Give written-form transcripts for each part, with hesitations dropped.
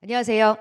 안녕하세요.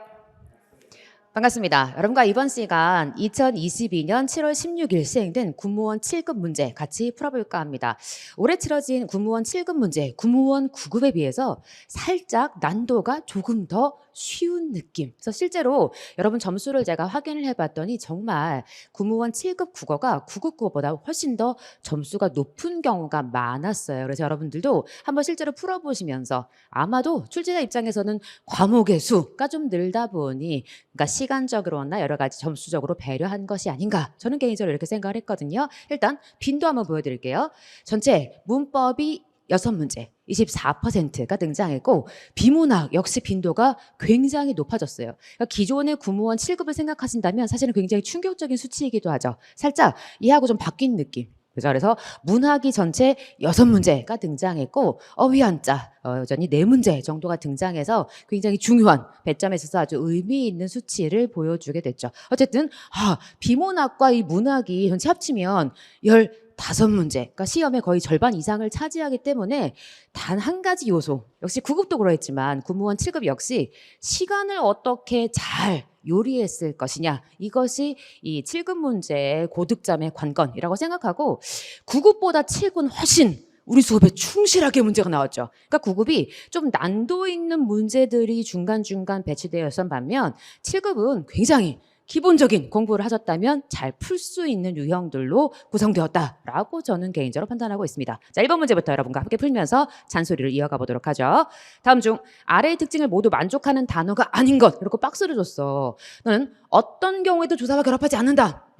반갑습니다. 여러분과 이번 시간 2022년 7월 16일 시행된 군무원 7급 문제 같이 풀어볼까 합니다. 올해 치러진 군무원 7급 문제, 군무원 9급에 비해서 살짝 난도가 조금 더 쉬운 느낌. 그래서 실제로 여러분 점수를 제가 확인을 해봤더니 정말 군무원 7급 국어가 9급 국어보다 훨씬 더 점수가 높은 경우가 많았어요. 그래서 여러분들도 한번 실제로 풀어보시면서 아마도 출제자 입장에서는 과목의 수가 좀 늘다 보니 그러니까 시간적으로나 여러 가지 점수적으로 배려한 것이 아닌가 저는 개인적으로 이렇게 생각을 했거든요. 일단 빈도 한번 보여드릴게요. 전체 문법이 6문제 24%가 등장했고 비문학 역시 빈도가 굉장히 높아졌어요. 그러니까 기존의 군무원 7급을 생각하신다면 사실은 굉장히 충격적인 수치이기도 하죠. 살짝 이하고 좀 바뀐 느낌. 그래서 문학이 전체 6문제가 등장했고 어휘한자 여전히 4문제 정도가 등장해서 굉장히 중요한 배점에 있어서 아주 의미 있는 수치를 보여주게 됐죠. 어쨌든 비문학과 이 문학이 전체 합치면 15문제, 그러니까 시험의 거의 절반 이상을 차지하기 때문에 단 한 가지 요소, 역시 9급도 그러했지만 군무원 7급 역시 시간을 어떻게 잘 요리했을 것이냐, 이것이 이 7급 문제의 고득점의 관건이라고 생각하고 9급보다 7급은 훨씬 우리 수업에 충실하게 문제가 나왔죠. 그러니까 9급이 좀 난도 있는 문제들이 중간중간 배치되어 있던 반면 7급은 굉장히 기본적인 공부를 하셨다면 잘 풀 수 있는 유형들로 구성되었다라고 저는 개인적으로 판단하고 있습니다. 자, 1번 문제부터 여러분과 함께 풀면서 잔소리를 이어가 보도록 하죠. 다음 중 아래의 특징을 모두 만족하는 단어가 아닌 것. 이렇게 박스를 줬어. 너는 어떤 경우에도 조사와 결합하지 않는다.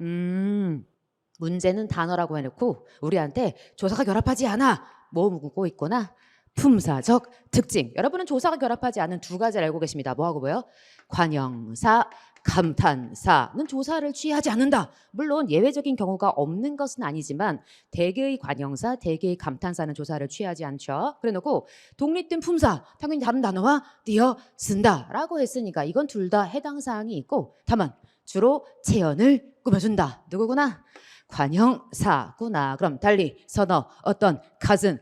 문제는 단어라고 해놓고 우리한테 조사가 결합하지 않아. 뭐 묻고 있구나. 품사적 특징. 여러분은 조사가 결합하지 않은 두 가지를 알고 계십니다. 뭐하고 뭐요? 관형사, 감탄사는 조사를 취하지 않는다. 물론 예외적인 경우가 없는 것은 아니지만 대개의 관형사, 대개의 감탄사는 조사를 취하지 않죠. 그래놓고 독립된 품사, 당연히 다른 단어와 띄어 쓴다라고 했으니까 이건 둘 다 해당 사항이 있고 다만 주로 체언을 꾸며준다. 누구구나? 관형사구나. 그럼 달리 선어 어떤 가은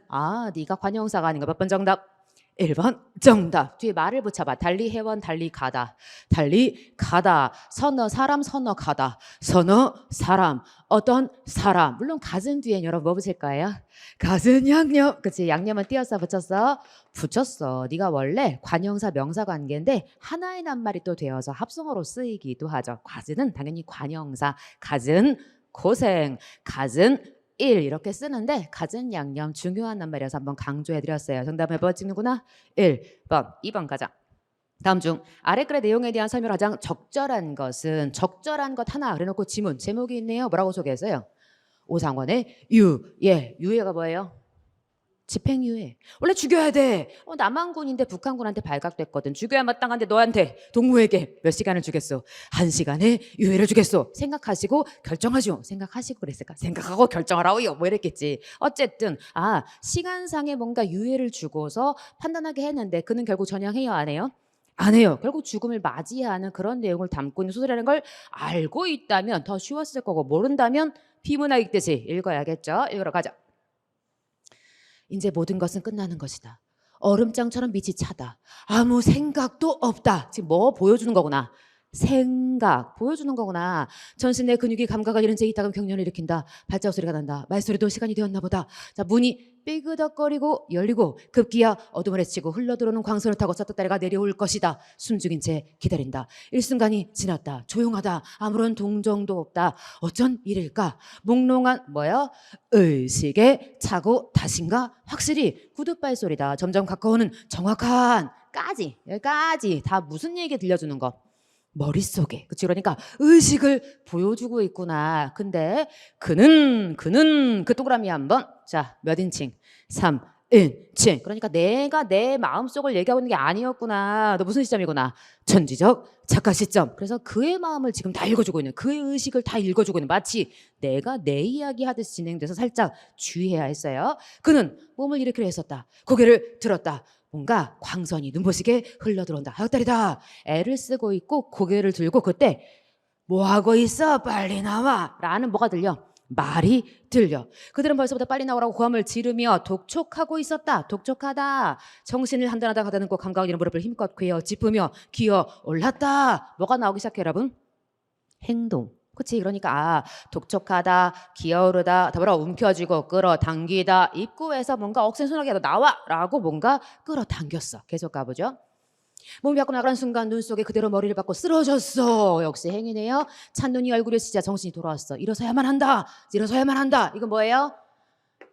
네가 관형사가 아닌가. 몇 번 정답? 1번 정답. 뒤에 말을 붙여봐. 달리 해원 달리 가다. 달리 가다. 선어 사람 선어 가다. 선어 사람 어떤 사람. 물론 가은 뒤엔 여러분 뭐 붙일 거예요? 가은 양념. 그치, 양념은 띄었어 붙였어? 붙였어. 네가 원래 관형사 명사 관계인데 하나의 낱말이 또 되어서 합성어로 쓰이기도 하죠. 가은은 당연히 관형사. 가은 고생. 가은 일 이렇게 쓰는데 가진 양념 중요한 낱말이어서 한번 강조해드렸어요. 정답 몇 번 찍는구나? 1번, 2번 가자. 다음 중 아래 글의 내용에 대한 설명을 가장 적절한 것은 적절한 것 하나 그래놓고 지문 제목이 있네요. 뭐라고 소개했어요? 오상원의 유예가 뭐예요? 집행유예. 원래 죽여야 돼. 남한군인데 북한군한테 발각됐거든. 죽여야 마땅한데 너한테 동무에게 몇 시간을 주겠소? 1시간의 유예를 주겠소. 생각하시고 결정하시오. 생각하시고 그랬을까? 생각하고 결정하라오요. 뭐 이랬겠지. 어쨌든 시간상에 뭔가 유예를 주고서 판단하게 했는데 그는 결국 전향해요 안 해요? 안 해요. 결국 죽음을 맞이하는 그런 내용을 담고 있는 소설이라는 걸 알고 있다면 더 쉬웠을 거고 모른다면 비문학 읽듯이 읽어야겠죠. 읽으러 가자. 이제 모든 것은 끝나는 것이다. 얼음장처럼 빛이 차다. 아무 생각도 없다. 지금 뭐 보여주는 거구나. 생각 보여주는 거구나. 전신 내 근육이 감각을 잃은 채 있다가 경련을 일으킨다. 발자국 소리가 난다. 말소리도 시간이 되었나 보다. 자, 문이 삐그덕거리고 열리고 급기야 어둠을 헤치고 흘러들어오는 광선을 타고 sat다리가 내려올 것이다. 숨죽인 채 기다린다. 일순간이 지났다. 조용하다. 아무런 동정도 없다. 어쩐 일일까? 몽롱한 뭐야? 의식에 차고 다신가? 확실히 구둣발 소리다. 점점 가까워오는 정확한 여기까지 다 무슨 얘기 들려주는 거? 머릿속에. 그치? 그러니까 의식을 보여주고 있구나. 근데 그는 그 동그라미 한번. 자, 몇 인칭? 3인칭. 그러니까 내가 내 마음속을 얘기하고 있는 게 아니었구나. 너 무슨 시점이구나. 전지적 작가 시점. 그래서 그의 마음을 지금 다 읽어주고 있는, 그의 의식을 다 읽어주고 있는, 마치 내가 내 이야기 하듯이 진행돼서 살짝 주의해야 했어요. 그는 몸을 일으키려 했었다. 고개를 들었다. 뭔가 광선이 눈부시게 흘러들어온다. 하역달이다. 애를 쓰고 있고 고개를 들고 그때 뭐하고 있어? 빨리 나와. 라는 뭐가 들려? 말이 들려. 그들은 벌써부터 빨리 나오라고 고함을 지르며 독촉하고 있었다. 독촉하다. 정신을 한단하다 가다듬고 감각을 잃은 무릎을 힘껏 괴어 짚으며 기어 올랐다. 뭐가 나오기 시작해 여러분? 행동. 그치? 그러니까 독촉하다, 기어오르다, 더불어 움켜쥐고 끌어당기다. 입구에서 뭔가 억센손하게 너 나와! 라고 뭔가 끌어당겼어. 계속 가보죠. 몸이 밖으로 나가는 순간 눈 속에 그대로 머리를 박고 쓰러졌어. 역시 행위네요. 찬눈이 얼굴에 스치자 정신이 돌아왔어. 일어서야만 한다. 일어서야만 한다. 이건 뭐예요?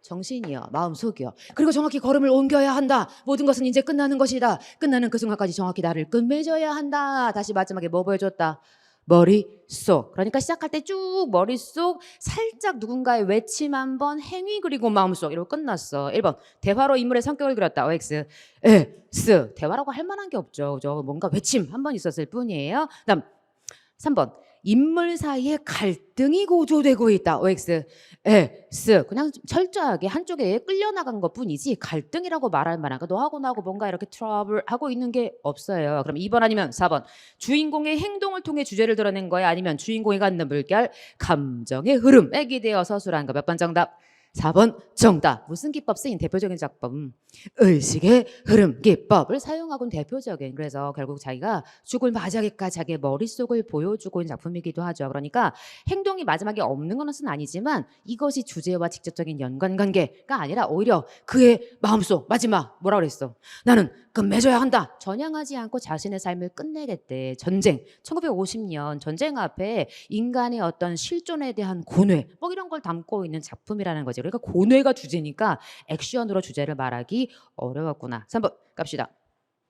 정신이요. 마음속이요. 그리고 정확히 걸음을 옮겨야 한다. 모든 것은 이제 끝나는 것이다. 끝나는 그 순간까지 정확히 나를 끝맺어야 한다. 다시 마지막에 뭐 보여줬다? 머릿속. 그러니까 시작할 때 쭉 머릿속 살짝 누군가의 외침 한번 행위 그리고 마음속 이러고 끝났어. 1번 대화로 인물의 성격을 그렸다. OX. S. 대화라고 할 만한 게 없죠. 그죠? 뭔가 외침 한번 있었을 뿐이에요. 그다음 3번 인물 사이에 갈등이 고조되고 있다. OX. S. 그냥 철저하게 한쪽에 끌려나간 것뿐이지 갈등이라고 말할 만한 거 너하고 나하고 뭔가 이렇게 트러블 하고 있는 게 없어요. 그럼 2번 아니면 4번 주인공의 행동을 통해 주제를 드러낸 거야? 아니면 주인공이 갖는 물결 감정의 흐름에 기대어 서술한 거? 몇 번 정답? 4번 정답. 무슨 기법 쓰인 대표적인 작품? 의식의 흐름 기법을 사용하고는 대표적인. 그래서 결국 자기가 죽을 맞이하기까지 자기의 머릿속을 보여주고 있는 작품이기도 하죠. 그러니까 행동이 마지막에 없는 것은 아니지만 이것이 주제와 직접적인 연관관계가 아니라 오히려 그의 마음속 마지막 뭐라 그랬어? 나는 끝맺어야 한다. 전향하지 않고 자신의 삶을 끝내겠대. 전쟁. 1950년 전쟁 앞에 인간의 어떤 실존에 대한 고뇌 뭐 이런 걸 담고 있는 작품이라는 거죠. 그러니까 고뇌가 주제니까 액션으로 주제를 말하기 어려웠구나. 3번 갑시다.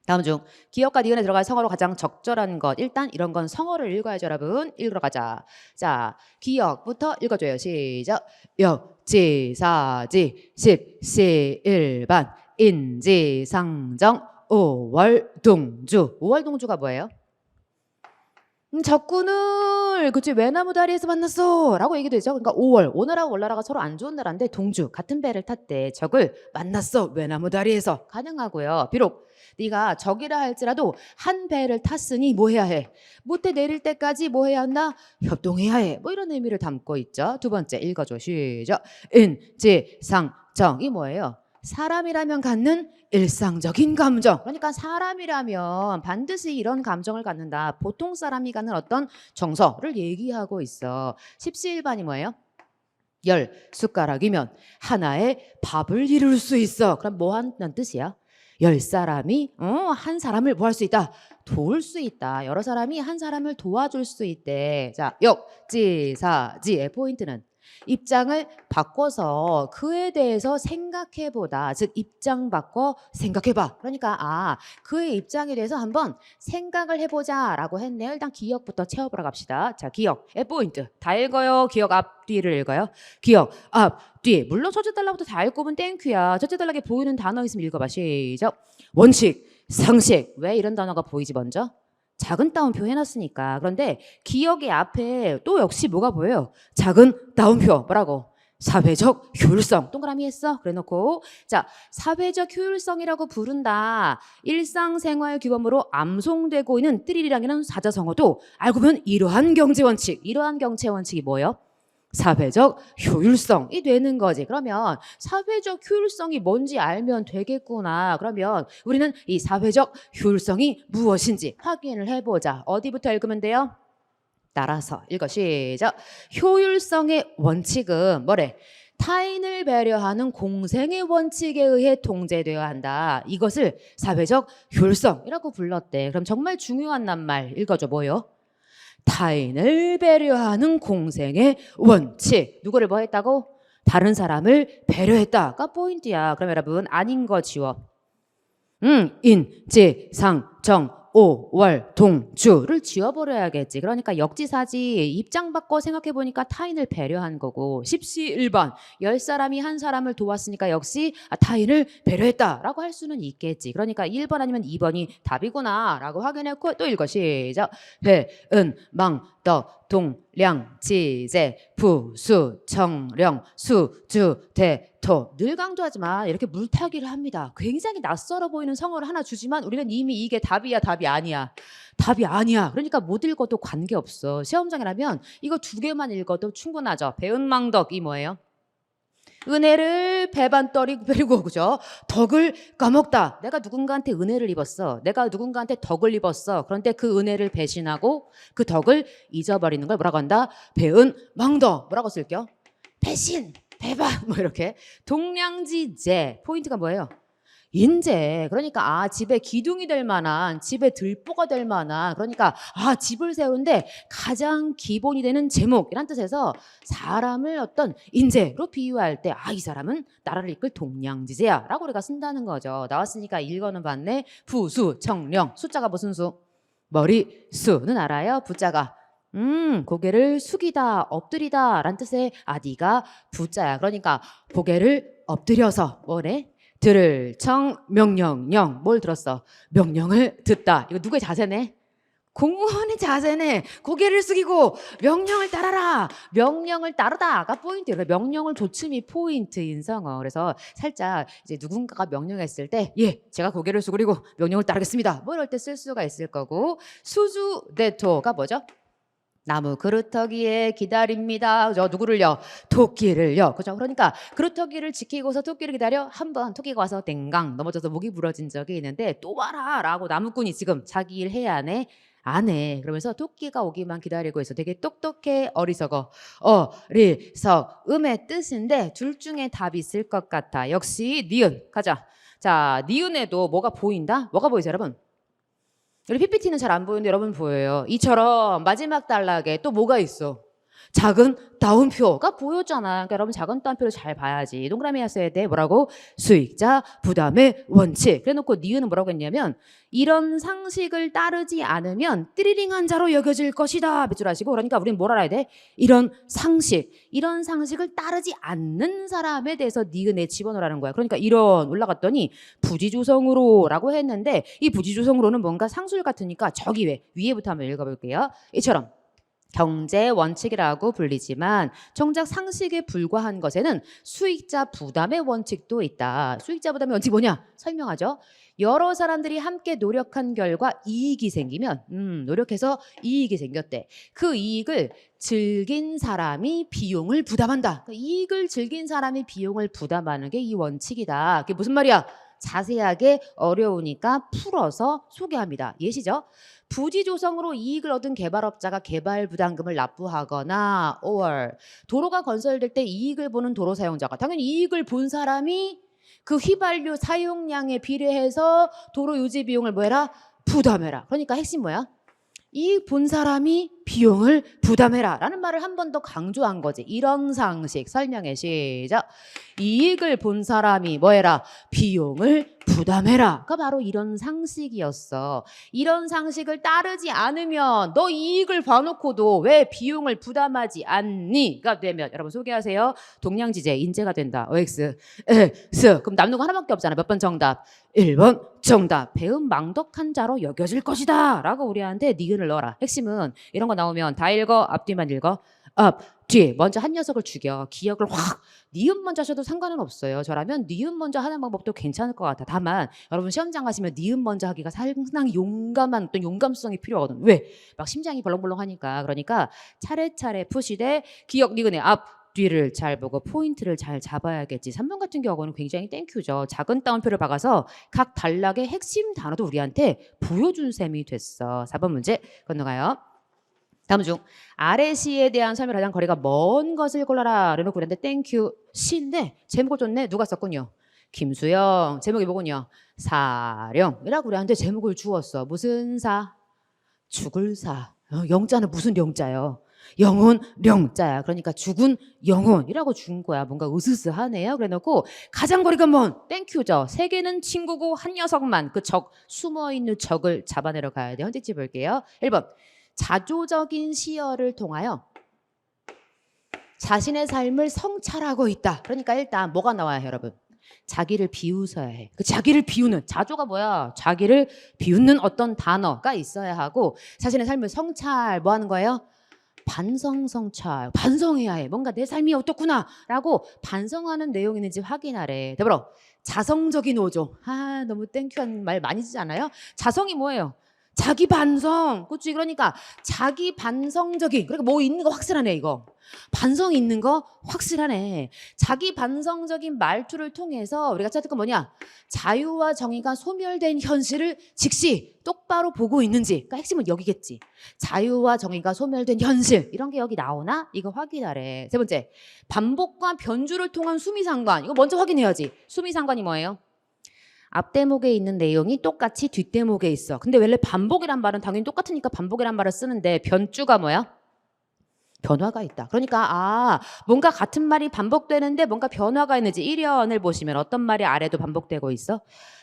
다음 중 기역과 니은에 들어갈 성어로 가장 적절한 것. 일단 이런 건 성어를 읽어야죠 여러분. 읽으러 가자. 자 기역부터 읽어줘요. 시작. 역지사지 십시일반 인지상정 5월 동주. 5월 동주가 뭐예요? 적군을 그치 외나무 다리에서 만났어 라고 얘기도 되죠. 그러니까 5월 오늘하고 월나라가 서로 안 좋은 날인데 동주 같은 배를 탔대. 적을 만났어 외나무 다리에서. 가능하고요. 비록 네가 적이라 할지라도 한 배를 탔으니 뭐 해야 해? 못해 내릴 때까지 뭐 해야 한다? 협동해야 해. 뭐 이런 의미를 담고 있죠. 두 번째 읽어줘. 시작. 인지상정이 뭐예요? 사람이라면 갖는 일상적인 감정. 그러니까 사람이라면 반드시 이런 감정을 갖는다. 보통 사람이 갖는 어떤 정서를 얘기하고 있어. 십시일반이 뭐예요? 10숟가락이면 하나의 밥을 이룰 수 있어. 그럼 뭐 하는 뜻이야? 10사람이 한 사람을 뭐 할 수 있다? 도울 수 있다. 여러 사람이 한 사람을 도와줄 수 있대. 자, 역지사지의 포인트는 입장을 바꿔서 그에 대해서 생각해보다. 즉 입장 바꿔 생각해봐. 그러니까 그의 입장에 대해서 한번 생각을 해보자 라고 했네요. 일단 기억부터 채워보러 갑시다. 자, 기억의 포인트 다 읽어요. 기억 앞뒤를 읽어요. 기억 앞뒤. 물론 첫째 단락부터 다 읽고면 땡큐야. 첫째 단락에 보이는 단어 있으면 읽어봐. 시작. 원칙 상식. 왜 이런 단어가 보이지 먼저? 작은 따옴표 해놨으니까. 그런데 기억의 앞에 또 역시 뭐가 보여요? 작은 따옴표. 뭐라고? 사회적 효율성. 동그라미 했어? 그래 놓고 자 사회적 효율성이라고 부른다. 일상생활 규범으로 암송되고 있는 띠리리랑이라는 사자성어도 알고 보면 이러한 경제원칙. 이러한 경제원칙이 뭐예요? 사회적 효율성이 되는 거지. 그러면 사회적 효율성이 뭔지 알면 되겠구나. 그러면 우리는 이 사회적 효율성이 무엇인지 확인을 해보자. 어디부터 읽으면 돼요? 따라서 읽어. 시작. 효율성의 원칙은 뭐래? 타인을 배려하는 공생의 원칙에 의해 통제되어야 한다. 이것을 사회적 효율성이라고 불렀대. 그럼 정말 중요한 낱말 읽어줘. 뭐요? 타인을 배려하는 공생의 원칙. 누구를 뭐 했다고? 다른 사람을 배려했다가 포인트야. 그럼 여러분 아닌 거 지워. 인지상정 5월 동주를 지워버려야겠지. 그러니까 역지사지. 입장 바꿔 생각해보니까 타인을 배려한 거고. 십시일반 10사람이 한 사람을 도왔으니까 역시 타인을 배려했다라고 할 수는 있겠지. 그러니까 1번 아니면 2번이 답이구나 라고 확인했고 또 읽어. 시작. 배은 망, 동량지제 부수청령 수주대토 늘 강조하지 마. 이렇게 물타기를 합니다. 굉장히 낯설어 보이는 성어를 하나 주지만 우리는 이미 이게 답이야 답이 아니야. 답이 아니야. 그러니까 못 읽어도 관계없어. 시험장이라면 이거 두 개만 읽어도 충분하죠. 배은망덕이 뭐예요? 은혜를 배반떨이고 그죠? 덕을 까먹다. 내가 누군가한테 은혜를 입었어. 내가 누군가한테 덕을 입었어. 그런데 그 은혜를 배신하고 그 덕을 잊어버리는 걸 뭐라고 한다? 배은망덕. 뭐라고 쓸게요? 배신, 배반 뭐 이렇게. 동량지제 포인트가 뭐예요? 인재. 그러니까 집에 기둥이 될 만한, 집에 들보가 될 만한, 그러니까 집을 세우는데 가장 기본이 되는 제목이란 뜻에서 사람을 어떤 인재로 비유할 때 이 사람은 나라를 이끌 동량지제야 라고 우리가 쓴다는 거죠. 나왔으니까 읽어는 봤네. 부수 청령. 숫자가 무슨 수? 머리 수는 알아요. 부자가 고개를 숙이다, 엎드리다 란 뜻의 네가 부자야. 그러니까 고개를 엎드려서 뭐래? 들을 청 명령령. 뭘 들었어? 명령을 듣다. 이거 누구의 자세네? 공무원의 자세네. 고개를 숙이고 명령을 따라라. 명령을 따르다가 포인트예요. 명령을 조침이 포인트인 성어. 그래서 살짝 이제 누군가가 명령했을 때 제가 고개를 숙이고 명령을 따르겠습니다. 뭐 이럴 때 쓸 수가 있을 거고. 수주대토가 뭐죠? 나무 그루터기에 기다립니다. 그죠? 누구를요? 토끼를요. 그죠? 그러니까 그루터기를 지키고서 토끼를 기다려 한번 토끼가 와서 댕강 넘어져서 목이 부러진 적이 있는데 또 와라 라고 나무꾼이 지금 자기 일 해야 하네? 안 해. 그러면서 토끼가 오기만 기다리고 있어. 되게 똑똑해. 어리석어. 어리석음의 뜻인데 둘 중에 답이 있을 것 같아. 역시 니은. 가자. 자, 니은에도 뭐가 보인다? 뭐가 보이세요 여러분? 우리 PPT는 잘 안 보이는데 여러분 보여요. 이처럼 마지막 단락에 또 뭐가 있어? 작은 따옴표가 보였잖아. 그러니까 여러분 작은 따옴표를 잘 봐야지. 동그라미 써야 돼. 뭐라고? 수익자 부담의 원칙. 그래놓고 니은은 뭐라고 했냐면 이런 상식을 따르지 않으면 띠리링한 자로 여겨질 것이다. 몇 줄 아시고? 그러니까 우리는 뭘 알아야 돼? 이런 상식을 따르지 않는 사람에 대해서 니은에 집어넣으라는 거야. 그러니까 이런 올라갔더니 부지조성으로 라고 했는데 이 부지조성으로는 뭔가 상술 같으니까 저기 위에부터 한번 읽어볼게요. 이처럼 경제 원칙이라고 불리지만 정작 상식에 불과한 것에는 수익자 부담의 원칙도 있다. 수익자 부담의 원칙이 뭐냐? 설명하죠. 여러 사람들이 함께 노력한 결과 이익이 생기면 노력해서 이익이 생겼대. 그 이익을 즐긴 사람이 비용을 부담한다. 그 이익을 즐긴 사람이 비용을 부담하는 게 이 원칙이다. 그게 무슨 말이야? 자세하게 어려우니까 풀어서 소개합니다. 예시죠? 부지조성으로 이익을 얻은 개발업자가 개발 부담금을 납부하거나 or 도로가 건설될 때 이익을 보는 도로 사용자가 당연히 이익을 본 사람이 그 휘발유 사용량에 비례해서 도로 유지 비용을 뭐해라? 부담해라. 그러니까 핵심 뭐야? 이익 본 사람이 비용을 부담해라 라는 말을 한 번 더 강조한 거지. 이런 상식 설명해. 시작. 이익을 본 사람이 뭐해라? 비용을 부담해라가 바로 이런 상식이었어. 이런 상식을 따르지 않으면 너 이익을 봐놓고도 왜 비용을 부담하지 않니?가 되면 여러분 소개하세요. 동량지제 인재가 된다. OX, X. 그럼 남는 거 하나밖에 없잖아. 몇 번 정답? 1번 정답. 배은망덕한 자로 여겨질 것이다 라고 우리한테 니은을 넣어라. 핵심은 이런 거 나오면 다 읽어? 앞뒤만 읽어? 앞, 뒤. 먼저 한 녀석을 죽여. 기억을 확. 니은 먼저 하셔도 상관은 없어요. 저라면 니은 먼저 하는 방법도 괜찮을 것 같아. 다만 여러분 시험장 가시면 니은 먼저 하기가 상당히 용감한 어떤 용감성이 필요하거든. 왜? 막 심장이 벌렁벌렁 하니까. 그러니까 차례차례 푸시되 기억 니은의 앞, 뒤를 잘 보고 포인트를 잘 잡아야겠지. 3번 같은 경우는 굉장히 땡큐죠. 작은 따옴표를 박아서 각 단락의 핵심 단어도 우리한테 보여준 셈이 됐어. 4번 문제 건너가요. 다음 중 아래 시에 대한 설명을 가장 거리가 먼 것을 골라라 라고 그랬는데 땡큐 시인데 제목을 줬네. 누가 썼군요? 김수영. 제목이 뭐군요? 사령이라고 우리한테 제목을 주었어. 무슨 사? 죽을 사. 영자는 무슨 영자요? 영혼 령자야. 그러니까 죽은 영혼이라고 준 거야. 뭔가 으스스하네요. 그래놓고 가장 거리가 먼 땡큐죠. 세 개는 친구고 한 녀석만 그 적 숨어있는 적을 잡아내러 가야 돼. 헌책지 볼게요. 1번 자조적인 시어를 통하여 자신의 삶을 성찰하고 있다. 그러니까 일단 뭐가 나와요 여러분? 자기를 비웃어야 해. 그 자기를 비우는 자조가 뭐야? 자기를 비웃는 어떤 단어가 있어야 하고 자신의 삶을 성찰 뭐 하는 거예요? 반성성찰, 반성해야 해. 뭔가 내 삶이 어떻구나 라고 반성하는 내용이 있는지 확인하래. 더불어 자성적인 오조. 아, 너무 땡큐한 말 많이 쓰지 않아요? 자성이 뭐예요? 자기 반성. 그렇지. 그러니까 자기 반성적인. 그러니까 뭐 있는 거 확실하네 이거. 반성 있는 거 확실하네. 자기 반성적인 말투를 통해서 우리가 찾을 건 뭐냐? 자유와 정의가 소멸된 현실을 즉시 똑바로 보고 있는지. 그러니까 핵심은 여기겠지. 자유와 정의가 소멸된 현실. 이런 게 여기 나오나? 이거 확인하래. 세 번째, 반복과 변주를 통한 수미상관. 이거 먼저 확인해야지. 수미상관이 뭐예요? 앞 대목에 있는 내용이 똑같이 뒷 대목에 있어. 근데 원래 반복이란 말은 당연히 똑같으니까 반복이란 말을 쓰는데 변주가 뭐야? 변화가 있다. 그러니까 뭔가 같은 말이 반복되는데 뭔가 변화가 있는지 1연을 보시면 어떤 말이 아래도 반복되고 있어?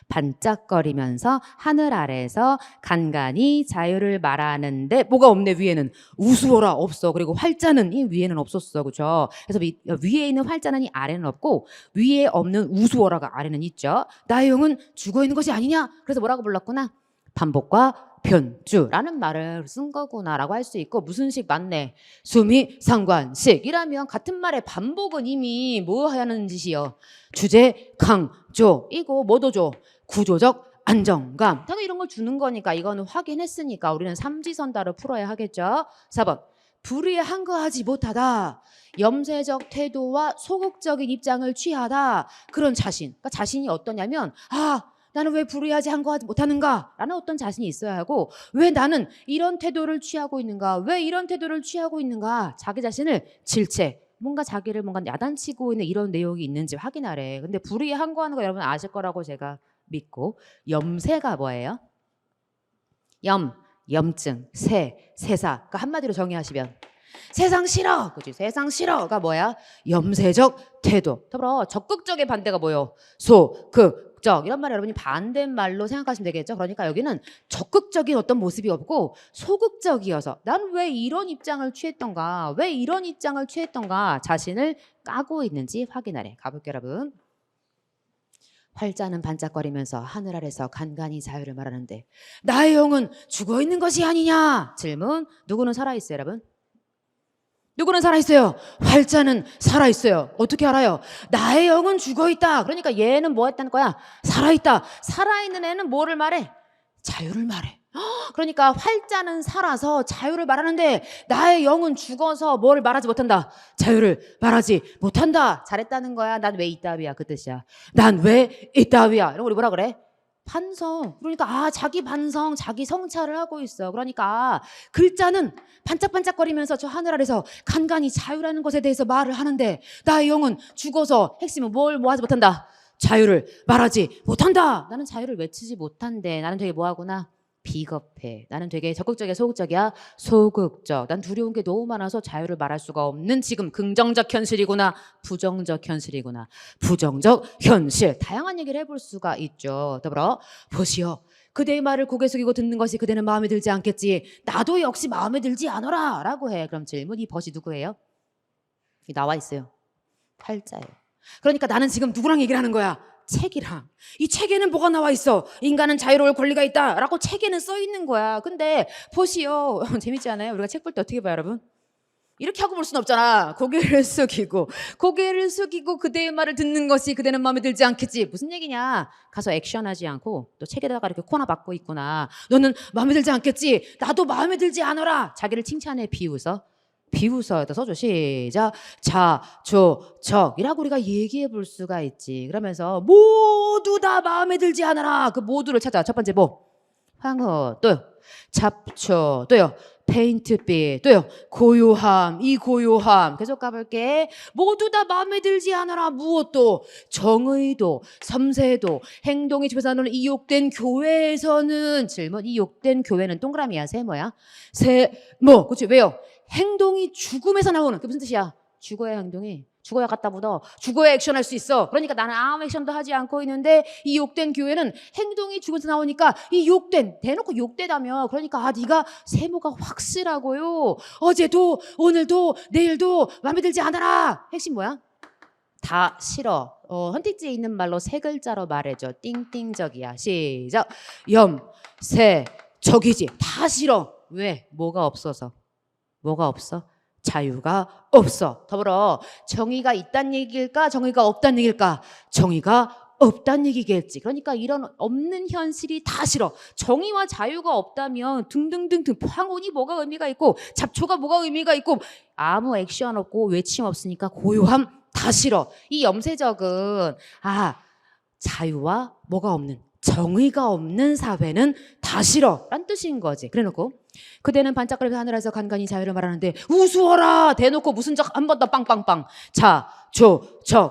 반짝거리면서 하늘 아래서 간간히 자유를 말하는데 뭐가 없네 위에는. 우스워라 없어. 그리고 활자는 이 위에는 없었어. 그렇죠? 그래서 위에 있는 활자는 이 아래는 없고 위에 없는 우스워라가 아래는 있죠. 나의 영은 죽어있는 것이 아니냐? 그래서 뭐라고 불렀구나? 반복과 변주라는 말을 쓴 거구나라고 할 수 있고 무슨 식 맞네. 수미 상관식이라면 같은 말의 반복은 이미 뭐 하는 짓이요? 주제 강조. 이거 뭐도 줘? 구조적 안정감. 당연히 이런 걸 주는 거니까 이거는 확인했으니까 우리는 삼지선다를 풀어야 하겠죠. 4번. 불의한거하지 못하다. 염세적 태도와 소극적인 입장을 취하다. 그런 자신. 그러니까 자신이 어떠냐면 나는 왜 불의하지 한거하지 못하는가? 라는 어떤 자신이 있어야 하고 왜 나는 이런 태도를 취하고 있는가? 왜 이런 태도를 취하고 있는가? 자기 자신을 질책. 뭔가 자기를 뭔가 야단치고 있는 이런 내용이 있는지 확인하래. 근데 불의한 거 하는 거 여러분 아실 거라고 제가 믿고. 염세가 뭐예요? 염증, 세사. 그러니까 한마디로 정의하시면 세상 싫어. 그치? 세상 싫어가 뭐야? 염세적 태도. 더불어 적극적의 반대가 뭐요? 소극적. 이런 말 여러분이 반대말로 생각하시면 되겠죠. 그러니까 여기는 적극적인 어떤 모습이 없고 소극적이어서 난 왜 이런 입장을 취했던가? 왜 이런 입장을 취했던가? 자신을 까고 있는지 확인하래. 가볼게요, 여러분. 활자는 반짝거리면서 하늘 아래서 간간히 자유를 말하는데 나의 영은 죽어있는 것이 아니냐? 질문. 누구는 살아있어요, 여러분? 누구는 살아있어요? 활자는 살아있어요. 어떻게 알아요? 나의 영은 죽어있다. 그러니까 얘는 뭐 했다는 거야? 살아있다. 살아있는 애는 뭐를 말해? 자유를 말해. 그러니까 활자는 살아서 자유를 말하는데 나의 영은 죽어서 뭐를 말하지 못한다? 자유를 말하지 못한다. 잘했다는 거야. 난 왜 이따위야? 그 뜻이야. 난 왜 이따위야? 이런 거 우리 뭐라 그래? 반성. 그러니까 자기 반성, 자기 성찰을 하고 있어. 그러니까 글자는 반짝반짝거리면서 저 하늘 아래서 간간히 자유라는 것에 대해서 말을 하는데 나의 영은 죽어서 핵심은 뭘 하지 못한다? 자유를 말하지 못한다. 나는 자유를 외치지 못한대. 나는 되게 뭐하구나? 비겁해. 나는 되게 적극적이야, 소극적이야? 소극적. 난 두려운 게 너무 많아서 자유를 말할 수가 없는 지금 긍정적 현실이구나, 부정적 현실이구나. 부정적 현실. 다양한 얘기를 해볼 수가 있죠. 더불어 보시오. 그대의 말을 고개 숙이고 듣는 것이 그대는 마음에 들지 않겠지. 나도 역시 마음에 들지 않아라 라고 해. 그럼 질문, 이 벗이 누구예요? 나와 있어요. 활자예요. 그러니까 나는 지금 누구랑 얘기를 하는 거야? 책이랑. 이 책에는 뭐가 나와 있어? 인간은 자유로울 권리가 있다 라고 책에는 써 있는 거야. 근데 보시오. 재밌지 않아요? 우리가 책 볼 때 어떻게 봐요, 여러분? 이렇게 하고 볼 수는 없잖아. 고개를 숙이고 그대의 말을 듣는 것이 그대는 마음에 들지 않겠지. 무슨 얘기냐? 가서 액션하지 않고 또 책에다가 이렇게 코나 박고 있구나. 너는 마음에 들지 않겠지. 나도 마음에 들지 않아라. 자기를 칭찬해 비웃어에다 써줘. 시작. 자, 조, 적 이라고 우리가 얘기해 볼 수가 있지. 그러면서 모두 다 마음에 들지 않아라. 그 모두를 찾아. 첫 번째 뭐? 황후. 또요. 잡초. 또요. 페인트빛. 또요. 고요함. 이 고요함. 계속 가볼게. 모두 다 마음에 들지 않아라. 무엇도. 정의도. 섬세도. 행동이 집에서 하는 이욕된 교회에서는. 질문. 이욕된 교회는 동그라미야. 세모야? 세모. 그렇지. 왜요? 행동이 죽음에서 나오는. 그게 무슨 뜻이야? 죽어야 행동이. 죽어야 갖다 묻어. 죽어야 액션할 수 있어. 그러니까 나는 아무 액션도 하지 않고 있는데 이 욕된 교회는 행동이 죽음에서 나오니까 이 욕된, 대놓고 욕되다며. 그러니까 네가 세모가 확실하고요. 어제도 오늘도 내일도 마음에 들지 않아라. 핵심 뭐야? 다 싫어. 선택지에 있는 말로 세 글자로 말해줘. 띵띵적이야. 시작. 적이지. 다 싫어. 왜? 뭐가 없어서. 뭐가 없어? 자유가 없어. 더불어 정의가 있다는 얘기일까? 정의가 없다는 얘기일까? 정의가 없다는 얘기겠지. 그러니까 이런 없는 현실이 다 싫어. 정의와 자유가 없다면 등등등등 황혼이 뭐가 의미가 있고 잡초가 뭐가 의미가 있고 아무 액션 없고 외침 없으니까 고요함 다 싫어. 이 염세적은 자유와 뭐가 없는 정의가 없는 사회는 다 싫어 란 뜻인 거지. 그래놓고 그대는 반짝거리면서 하늘에서 간간히 자유를 말하는데 우스워라 대놓고 무슨 적 한 번 더 빵빵빵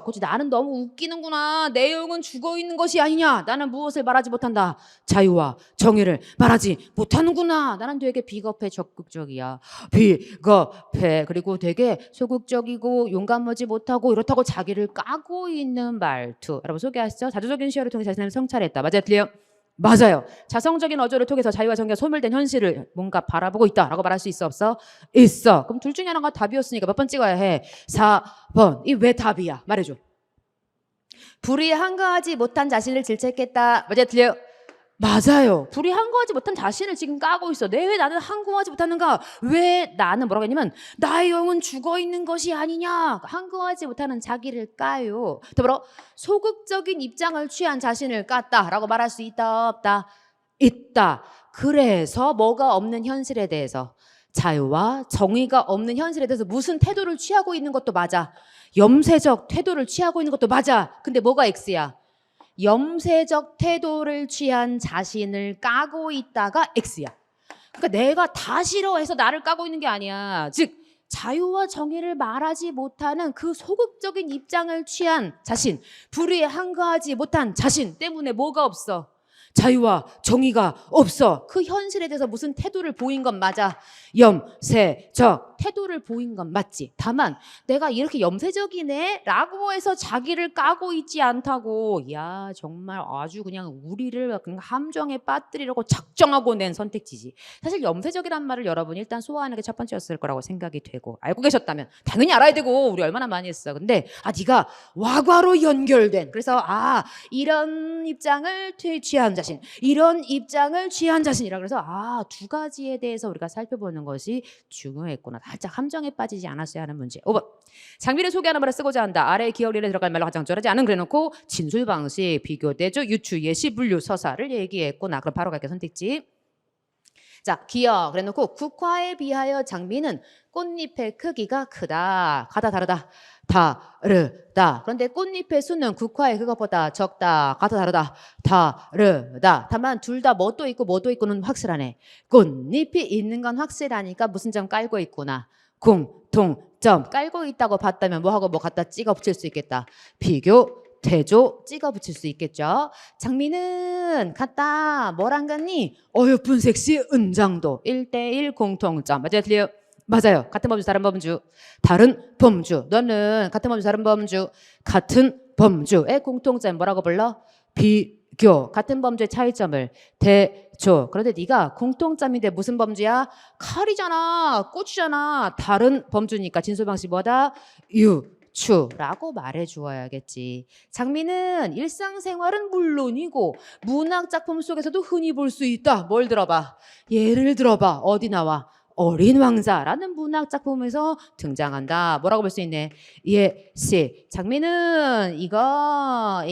그치 나는 너무 웃기는구나. 내용은 죽어있는 것이 아니냐. 나는 무엇을 말하지 못한다. 자유와 정의를 말하지 못하는구나. 나는 되게 비겁해 적극적이야. 비겁해. 그리고 되게 소극적이고 용감하지 못하고 이렇다고 자기를 까고 있는 말투. 여러분 소개하시죠. 자조적인 시야를 통해 자신을 성찰했다. 맞아요? 틀려요? 맞아요. 자성적인 어조를 통해서 자유와 정의가 소멸된 현실을 뭔가 바라보고 있다라고 말할 수 있어 없어? 있어. 그럼 둘 중에 하나가 답이었으니까 몇 번 찍어야 해? 4번. 이 왜 답이야? 말해줘. 불의에 한가하지 못한 자신을 질책했다. 맞아요? 틀려요? 맞아요. 불이 한가하지 못한 자신을 지금 까고 있어. 왜 나는 한가하지 못하는가? 왜 나는 뭐라고 했냐면 나의 영은 죽어있는 것이 아니냐. 한가하지 못하는 자기를 까요. 더불어 소극적인 입장을 취한 자신을 깠다라고 말할 수 있다 없다? 있다. 그래서 뭐가 없는 현실에 대해서 자유와 정의가 없는 현실에 대해서 무슨 태도를 취하고 있는 것도 맞아. 염세적 태도를 취하고 있는 것도 맞아. 근데 뭐가 X야? 염세적 태도를 취한 자신을 까고 있다가 X야. 그러니까 내가 다 싫어해서 나를 까고 있는 게 아니야. 즉 자유와 정의를 말하지 못하는 그 소극적인 입장을 취한 자신, 불의에 한가하지 못한 자신 때문에 뭐가 없어? 자유와 정의가 없어. 그 현실에 대해서 무슨 태도를 보인 건 맞아. 염세적 태도를 보인 건 맞지. 다만 내가 이렇게 염세적이네 라고 해서 자기를 까고 있지 않다고. 야 정말 아주 그냥 우리를 그냥 함정에 빠뜨리려고 작정하고 낸 선택지지. 사실 염세적이란 말을 여러분이 일단 소화하는 게 첫 번째였을 거라고 생각이 되고 알고 계셨다면 당연히 알아야 되고 우리 얼마나 많이 했어. 근데 네가 와과로 연결된 그래서 이런 입장을 취한 자신 이런 입장을 취한 자신이라 그래서 두 가지에 대해서 우리가 살펴보는 것이 중요했구나. 살짝 함정에 빠지지 않았어야 하는 문제. 5번. 장미를 소개하는 말을 쓰고자 한다. 아래의 기억리에 들어갈 말로 가장 적절하지 않은 그래놓고 진술 방식, 비교, 대조, 유추, 예시, 분류, 서사를 얘기했구나. 그럼 바로 갈게요. 선택지. 자, 기억. 그래놓고 국화에 비하여 장미는 꽃잎의 크기가 크다. 가다 다르다. 다르다. 그런데 꽃잎의 수는 국화의 그것보다 적다. 가다 다르다. 다르다. 다만 둘 다 뭐도 있고 뭐도 있고는 확실하네. 꽃잎이 있는 건 확실하니까 무슨 점 깔고 있구나. 공통점 깔고 있다고 봤다면 뭐하고 뭐 갖다 찍어 붙일 수 있겠다. 비교, 대조 찍어 붙일 수 있겠죠. 장미는 같다. 뭐랑 같니? 어여쁜 섹시 은장도 1대1 공통점. 맞아요? 틀려요? 맞아요. 같은 범주 다른 범주. 다른 범주. 너는 같은 범주 다른 범주. 같은 범주의 공통점 뭐라고 불러? 비교. 같은 범주의 차이점을 대조. 그런데 네가 공통점인데 무슨 범주야? 칼이잖아. 꽃이잖아. 다른 범주니까 진술 방식 뭐다? 유추라고 말해 주어야겠지. 장미는 일상생활은 물론이고 문학작품 속에서도 흔히 볼 수 있다. 뭘 들어봐? 예를 들어봐. 어디 나와? 어린 왕자라는 문학작품에서 등장한다. 뭐라고 볼 수 있네? 예시. 장미는 이거가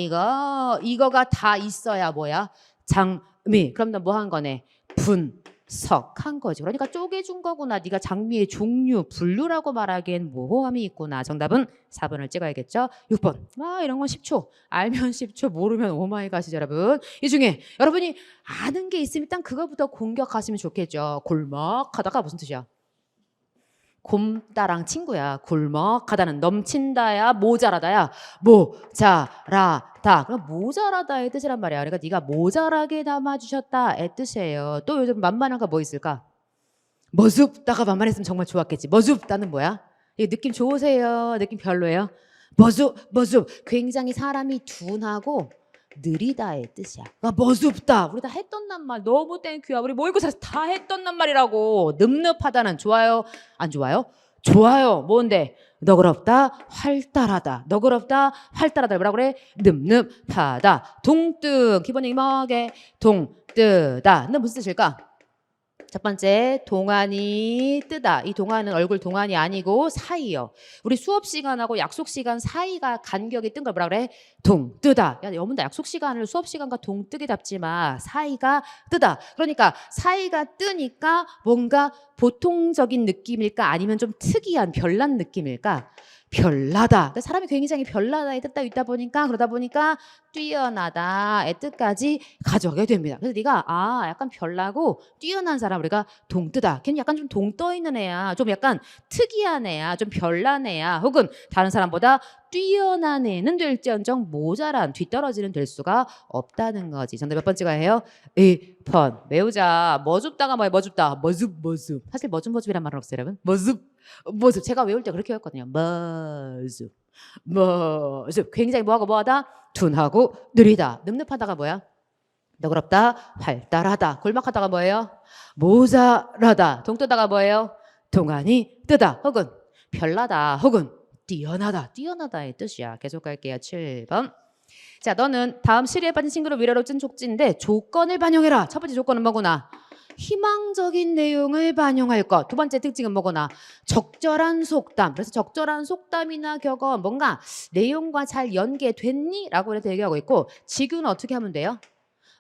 다 있어야 뭐야? 장미. 그럼 너 뭐 한 거네? 분석한 거지. 그러니까 쪼개준 거구나. 네가 장미의 종류, 분류라고 말하기엔 모호함이 있구나. 정답은 4번을 찍어야겠죠. 6번. 이런 건 10초. 알면 10초, 모르면 오마이갓이죠, 여러분. 이 중에 여러분이 아는 게 있으면 일단 그거부터 공격하시면 좋겠죠. 골먹하다가 무슨 뜻이야? 곰따랑 친구야. 골먹하다는 넘친다야 모자라다야. 모자라다. 그럼 모자라다의 뜻이란 말이야. 그러니까 네가 모자라게 담아주셨다의 뜻이에요. 또 요즘 만만한 거 뭐 있을까? 머줍다가 만만했으면 정말 좋았겠지. 머줍다는 뭐야? 이 느낌 좋으세요? 느낌 별로예요? 머줍. 굉장히 사람이 둔하고 느리다의 뜻이야. 머줍다. 우리 다 했던 낱말. 너무 땡큐야. 우리 모의고사 다 했던 낱말이라고. 늠름하다는 좋아요? 안 좋아요? 좋아요. 뭔데? 너그럽다, 활달하다. 너그럽다, 활달하다. 뭐라 그래? 늠름하다. 동뜨. 기본이 뭐게? 동뜨다. 는 무슨 뜻일까? 첫 번째, 동안이 뜨다. 이 동안은 얼굴 동안이 아니고 사이요. 우리 수업 시간하고 약속 시간 사이가 간격이 뜬 걸 뭐라 그래? 동 뜨다. 야, 여러분들 약속 시간을 수업 시간과 동뜨게 잡지 마. 사이가 뜨다. 그러니까 사이가 뜨니까 뭔가 보통적인 느낌일까? 아니면 좀 특이한 별난 느낌일까? 별나다. 사람이 굉장히 별나다의 뜻도 있다 보니까 그러다 보니까 뛰어나다의 뜻까지 가져가게 됩니다. 그래서 네가 약간 별나고 뛰어난 사람 우리가 동뜨다. 걔는 약간 좀 동떠 있는 애야. 좀 약간 특이한 애야. 좀 별난 애야. 혹은 다른 사람보다 뛰어난 애는 될지언정 모자란 뒤떨어지는 될 수가 없다는 거지. 정답 몇 번째가 해요? 2번. 외우자. 머줍다가 뭐예요? 머줍다. 머줍. 사실 머줍이란 말은 없어요, 여러분. 머줍. 제가 외울 때 그렇게 외웠거든요. 머줍. 굉장히 뭐하다? 둔하고 느리다. 늠름하다가 뭐야? 너그럽다. 활달하다. 골막하다가 뭐예요? 모자라다. 동뜨다가 뭐예요? 동안이 뜨다. 혹은 별나다. 혹은 뛰어나다. 뛰어나다의 뜻이야. 계속 갈게요. 7번. 자, 너는 다음 시리에 빠진 친구를 위로로 찐 족지인데 조건을 반영해라. 첫 번째 조건은 뭐구나? 희망적인 내용을 반영할 것. 두 번째 특징은 뭐구나? 적절한 속담. 그래서 적절한 속담이나 격언 뭔가 내용과 잘 연계됐니? 라고 해서 얘기하고 있고 지규는 어떻게 하면 돼요?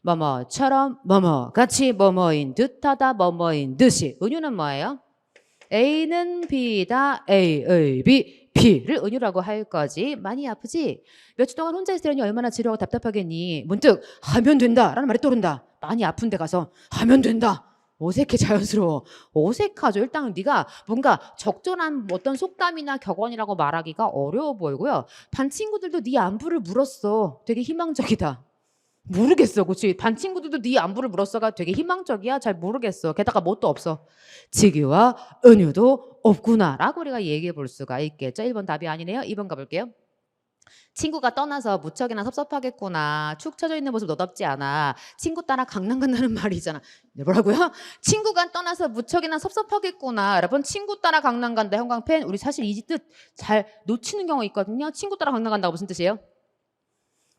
뭐뭐처럼 뭐뭐 같이 뭐뭐인 듯하다 뭐뭐인 듯이. 은유는 뭐예요? A는 B다. A의 B. B를 은유라고 할 거지. 많이 아프지? 며칠 동안 혼자 있으려니 얼마나 지루하고 답답하겠니? 문득 하면 된다 라는 말이 떠오른다. 많이 아픈 데 가서 하면 된다. 어색해. 자연스러워. 어색하죠. 일단 네가 뭔가 적절한 어떤 속담이나 격언이라고 말하기가 어려워 보이고요. 반 친구들도 네 안부를 물었어. 되게 희망적이다. 모르겠어. 그치? 반 친구들도 네 안부를 물었어가 되게 희망적이야. 잘 모르겠어. 게다가 뭣도 없어. 직유와 은유도 없구나 라고 우리가 얘기해 볼 수가 있겠죠. 1번 답이 아니네요. 2번 가볼게요. 친구가 떠나서 무척이나 섭섭하겠구나. 축 처져 있는 모습 너답지 않아. 친구 따라 강남 간다는 말이 있잖아. 네, 뭐라고요? 친구가 떠나서 무척이나 섭섭하겠구나. 여러분 친구 따라 강남 간다. 형광펜. 우리 사실 이 뜻 잘 놓치는 경우 있거든요. 친구 따라 강남 간다고 무슨 뜻이에요?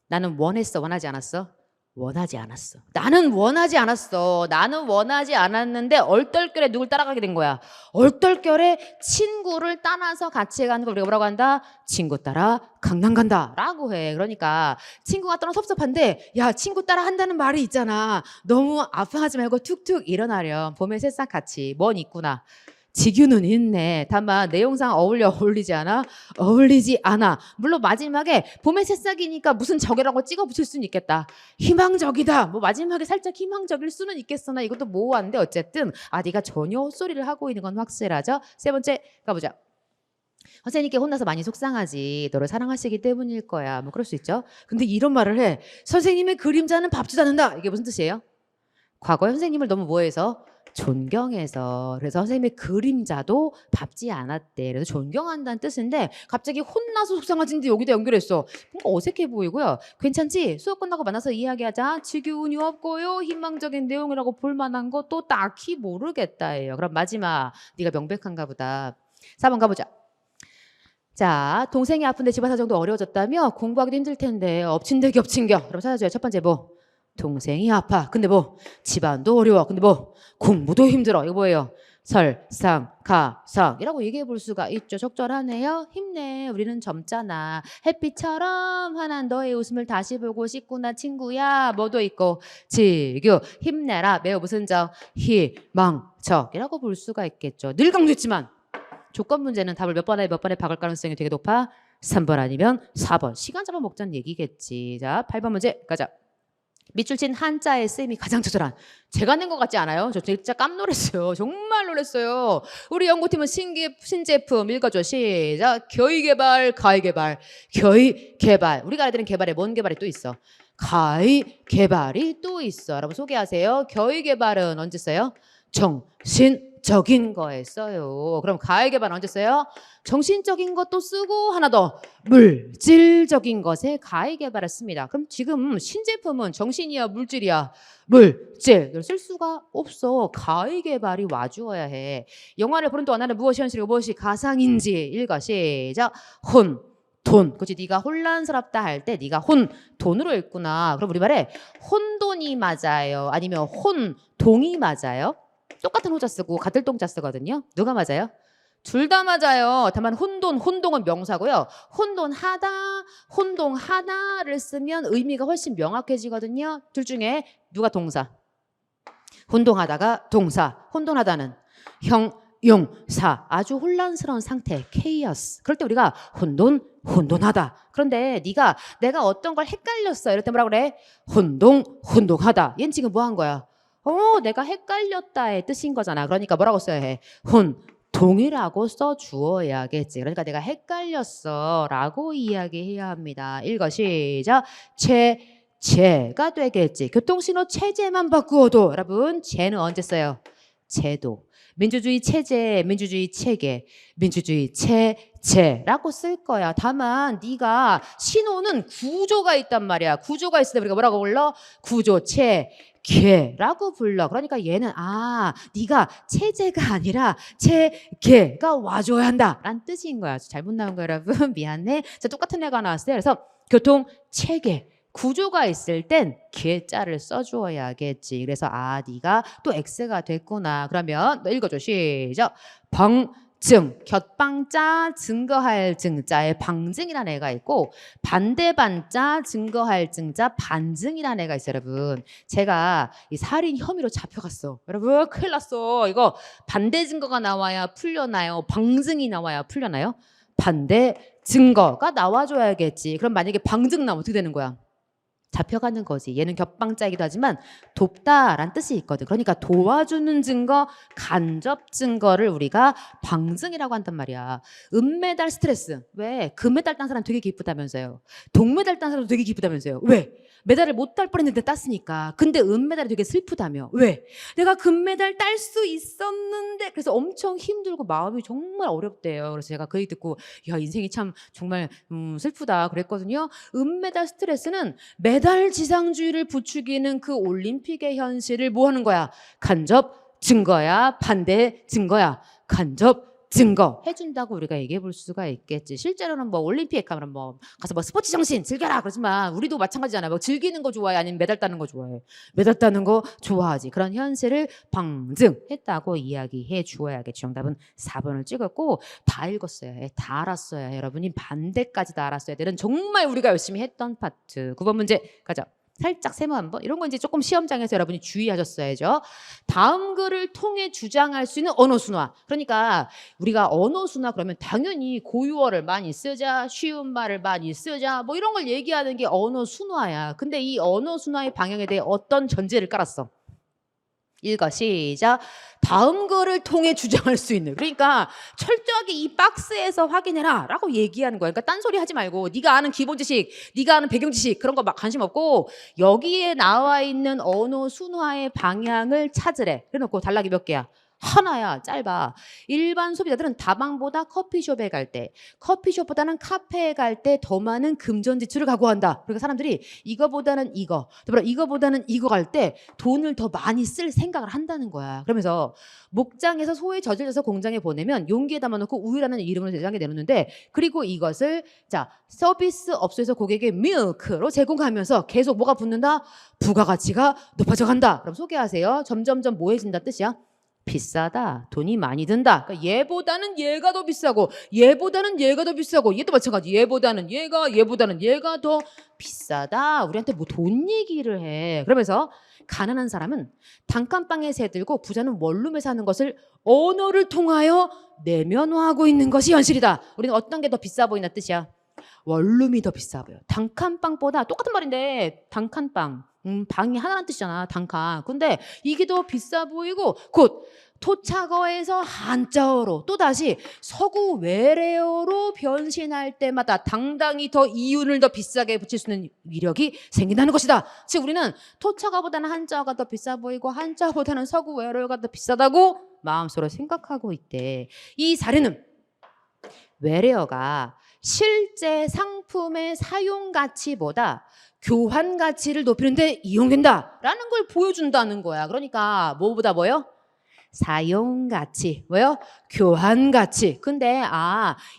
나는 원했어. 원하지 않았어? 원하지 않았어. 나는 원하지 않았어. 나는 원하지 않았는데 얼떨결에 누굴 따라가게 된 거야. 얼떨결에 친구를 따라서 같이 가는 걸 우리가 뭐라고 한다? 친구 따라 강남 간다 라고 해. 그러니까 친구가 떠나 섭섭한데 야 친구 따라 한다는 말이 있잖아. 너무 아파하지 말고 툭툭 일어나렴. 봄의 새싹 같이 뭔 있구나. 직유는 있네. 다만 내용상 어울리지 않아? 어울리지 않아. 물론 마지막에 봄의 새싹이니까 무슨 적이라고 찍어 붙일 수는 있겠다. 희망적이다. 뭐 마지막에 살짝 희망적일 수는 있겠으나 이것도 모호한데 어쨌든 네가 전혀 헛소리를 하고 있는 건 확실하죠. 세 번째 가보자. 선생님께 혼나서 많이 속상하지. 너를 사랑하시기 때문일 거야. 뭐 그럴 수 있죠. 근데 이런 말을 해. 선생님의 그림자는 밟지도 않는다. 이게 무슨 뜻이에요? 과거에 선생님을 너무 뭐해서? 존경해서. 그래서 선생님의 그림자도 밟지 않았대. 그래서 존경한다는 뜻인데 갑자기 혼나서 속상하진데 여기다 연결했어. 뭔가 어색해 보이고요. 괜찮지? 수업 끝나고 만나서 이야기하자. 지교운이 없고요. 희망적인 내용이라고 볼 만한 것도 딱히 모르겠다예요. 그럼 마지막 네가 명백한가 보다. 4번 가보자. 자, 동생이 아픈데 집안 사정도 어려워졌다며 공부하기도 힘들 텐데 엎친 데 겹친 겨. 그럼 찾아줘요. 첫 번째 뭐? 동생이 아파. 근데 뭐? 집안도 어려워. 근데 뭐? 공부도 힘들어. 이거 뭐예요? 설상가상이라고 얘기해 볼 수가 있죠. 적절하네요. 힘내. 우리는 젊잖아. 햇빛처럼 환한 너의 웃음을 다시 보고 싶구나 친구야. 뭐도 있고 지규 힘내라. 매우 무슨 적? 희망적이라고 볼 수가 있겠죠. 늘 강조했지만 조건 문제는 답을 몇 번에 박을 가능성이 되게 높아? 3번 아니면 4번. 시간 잡아먹자는 얘기겠지. 자, 8번 문제 가자. 밑줄 친 한자의 쓰임이 가장 적절한. 제가 낸 것 같지 않아요? 저 진짜 깜놀했어요. 정말 놀랐어요. 우리 연구팀은 신제품 읽어줘. 시작. 교의개발, 가의개발. 교의개발. 우리가 알아듣는 개발에 뭔 개발이 또 있어? 가의개발이 또 있어. 여러분 소개하세요. 교의개발은 언제 써요? 정신적인 거에 써요. 그럼 가의개발은 언제 써요? 정신적인 것도 쓰고 하나 더 물질적인 것에 가의개발을 씁니다. 그럼 지금 신제품은 정신이야 물질이야? 물질. 쓸 수가 없어. 가의개발이 와주어야 해. 영화를 보는 동안 나는 무엇이 현실이고 무엇이 가상인지 읽어. 시작. 돈. 그렇지. 네가 혼란스럽다 할 때 네가 돈으로 읽구나. 그럼 우리말에 혼돈이 맞아요? 아니면 혼동이 맞아요? 똑같은 호자 쓰고 같은 동자 쓰거든요. 누가 맞아요? 둘 다 맞아요. 다만 혼동은 명사고요. 혼돈하다를 쓰면 의미가 훨씬 명확해지거든요. 둘 중에 누가 동사? 혼동하다가 동사, 혼돈하다는 형용사. 아주 혼란스러운 상태, 케이어스. 그럴 때 우리가 혼돈하다. 그런데 내가 어떤 걸 헷갈렸어. 이럴 때 뭐라 그래? 혼동하다. 얘는 지금 뭐 한 거야? 내가 헷갈렸다의 뜻인 거잖아. 그러니까 뭐라고 써야 해? 동이라고 써주어야겠지. 그러니까 내가 헷갈렸어 라고 이야기해야 합니다. 읽어 시작. 체제가 되겠지. 교통신호 체제만 바꾸어도 여러분 제는 언제 써요? 제도. 민주주의 체제, 민주주의 체계, 민주주의 체제라고 쓸 거야. 다만 네가 신호는 구조가 있단 말이야. 구조가 있을 때 우리가 뭐라고 불러? 구조, 체계라고 불러. 그러니까 얘는 네가 체제가 아니라 체계가 와줘야 한다 라는 뜻인 거야. 잘못 나온 거 여러분 미안해. 자, 똑같은 애가 나왔어요. 그래서 교통 체계 구조가 있을 땐 계자를 써주어야겠지. 그래서 네가 또 X가 됐구나. 그러면 너 읽어줘. 시작. 방증, 곁방자 증거할 증자에 방증이라는 애가 있고 반대반자 증거할 증자 반증이라는 애가 있어요. 여러분 제가 이 살인 혐의로 잡혀갔어. 여러분 큰일 났어. 이거 반대 증거가 나와야 풀려나요? 방증이 나와야 풀려나요? 반대 증거가 나와줘야겠지. 그럼 만약에 방증 나오면 어떻게 되는 거야? 잡혀가는 거지. 얘는 겹방자이기도 하지만 돕다라는 뜻이 있거든. 그러니까 도와주는 증거, 간접 증거를 우리가 방증이라고 한단 말이야. 은메달 스트레스. 왜? 금메달 딴 사람 되게 기쁘다면서요. 동메달 딴 사람 되게 기쁘다면서요. 왜? 메달을 못 딸 뻔했는데 땄으니까. 근데 은메달이 되게 슬프다며. 왜? 내가 금메달 딸 수 있었는데. 그래서 엄청 힘들고 마음이 정말 어렵대요. 그래서 제가 그 얘기 듣고 야 인생이 참 정말 슬프다 그랬거든요. 은메달 스트레스는 메달 지상주의를 부추기는 그 올림픽의 현실을 뭐 하는 거야? 간접 증거야? 반대 증거야? 간접 증거 해준다고 우리가 얘기해 볼 수가 있겠지. 실제로는 뭐 올림픽 가면 뭐 가서 뭐 스포츠 정신 즐겨라 그러지만 우리도 마찬가지잖아요. 뭐 즐기는 거 좋아해? 아니면 메달 따는 거 좋아해? 메달 따는 거 좋아하지. 그런 현실을 방증했다고 이야기해 주어야겠죠. 정답은 4번을 찍었고 다 읽었어요. 다 알았어요. 여러분이 반대까지 다 알았어야 되는 정말 우리가 열심히 했던 파트. 9번 문제 가자. 살짝 세모 한번. 이런 거 이제 조금 시험장에서 여러분이 주의하셨어야죠. 다음 글을 통해 주장할 수 있는 언어 순화. 그러니까 우리가 언어 순화 그러면 당연히 고유어를 많이 쓰자, 쉬운 말을 많이 쓰자, 뭐 이런 걸 얘기하는 게 언어 순화야. 근데 이 언어 순화의 방향에 대해 어떤 전제를 깔았어? 읽어 시작. 다음 거를 통해 주장할 수 있는. 그러니까 철저하게 이 박스에서 확인해라 라고 얘기하는 거야. 그러니까 딴소리 하지 말고 네가 아는 기본 지식, 네가 아는 배경 지식 그런 거 막 관심 없고 여기에 나와 있는 언어 순화의 방향을 찾으래. 그래놓고 단락이 몇 개야? 하나야. 짧아. 일반 소비자들은 다방보다 커피숍에 갈 때, 커피숍보다는 카페에 갈 때 더 많은 금전 지출을 각오한다. 그러니까 사람들이 이거보다는 이거, 이거보다는 이거 갈 때 돈을 더 많이 쓸 생각을 한다는 거야. 그러면서 목장에서 소에 젖을져서 공장에 보내면 용기에 담아놓고 우유라는 이름으로 대장에 내놓는데 그리고 이것을 자 서비스 업소에서 고객에게 밀크로 제공하면서 계속 뭐가 붙는다? 부가가치가 높아져 간다. 그럼 소개하세요. 점점점 뭐해진다 뜻이야? 비싸다. 돈이 많이 든다. 그러니까 얘보다는 얘가 더 비싸고 얘보다는 얘가 더 비싸고 얘도 마찬가지. 얘보다는 얘가 더 비싸다. 우리한테 뭐 돈 얘기를 해. 그러면서 가난한 사람은 단칸방에 새 들고 부자는 원룸에 사는 것을 언어를 통하여 내면화하고 있는 것이 현실이다. 우리는 어떤 게 더 비싸 보이나 뜻이야? 원룸이 더 비싸 보여. 단칸방보다 똑같은 말인데 단칸방. 방이 하나란 뜻이잖아. 단칸. 근데 이게 더 비싸 보이고 곧 토착어에서 한자어로 또다시 서구 외래어로 변신할 때마다 당당히 더 이윤을 더 비싸게 붙일 수 있는 위력이 생긴다는 것이다. 즉 우리는 토착어보다는 한자어가 더 비싸 보이고 한자어보다는 서구 외래어가 더 비싸다고 마음속으로 생각하고 있대. 이 사례는 외래어가 실제 상품의 사용 가치보다 교환 가치를 높이는데 이용된다라는 걸 보여준다는 거야. 그러니까 뭐보다 뭐요? 사용가치. 뭐요? 교환가치. 근데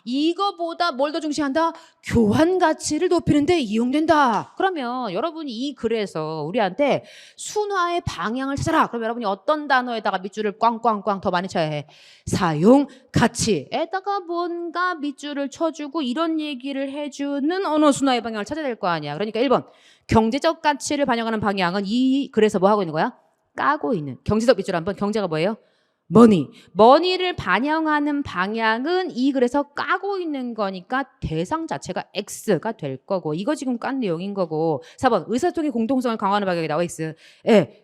이거보다 뭘 더 중시한다? 교환가치를 높이는데 이용된다. 그러면 여러분이 이 글에서 우리한테 순화의 방향을 찾아라. 그럼 여러분이 어떤 단어에다가 밑줄을 꽝꽝꽝 더 많이 쳐야 해? 사용가치에다가 뭔가 밑줄을 쳐주고 이런 얘기를 해주는 언어 순화의 방향을 찾아야 될 거 아니야. 그러니까 1번 경제적 가치를 반영하는 방향은 이 글에서 뭐 하고 있는 거야? 까고 있는. 경제적 밑줄 한번. 경제가 뭐예요? 머니를 반영하는 방향은 이 글에서 까고 있는 거니까 대상 자체가 X가 될 거고, 이거 지금 깐 내용인 거고. 4번 의사소통의 공통성을 강화하는 방향이다. X.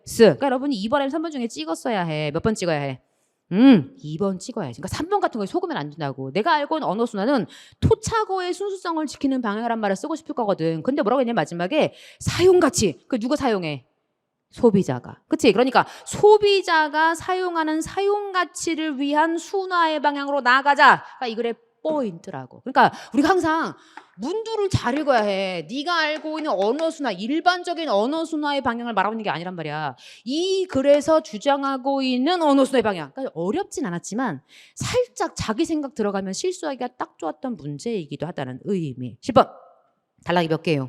그러니까 여러분이 2번에 3번 중에 찍었어야 해. 몇 번 찍어야 해? 2번 찍어야지. 그러니까 3번 같은 거에 속으면 안 된다고. 내가 알고 있는 언어 순환은 토착어의 순수성을 지키는 방향이란 말을 쓰고 싶을 거거든. 근데 뭐라고 했냐 마지막에 사용가치. 그 누가 사용해? 소비자가. 그치? 그러니까 소비자가 사용하는 사용가치를 위한 순화의 방향으로 나아가자. 그러니까 이 글의 포인트라고. 그러니까 우리가 항상 문두를 잘 읽어야 해. 네가 알고 있는 언어 순화, 일반적인 언어 순화의 방향을 말하고 있는 게 아니란 말이야. 이 글에서 주장하고 있는 언어 순화의 방향. 그러니까 어렵진 않았지만 살짝 자기 생각 들어가면 실수하기가 딱 좋았던 문제이기도 하다는 의미. 10번. 단락이 몇 개예요?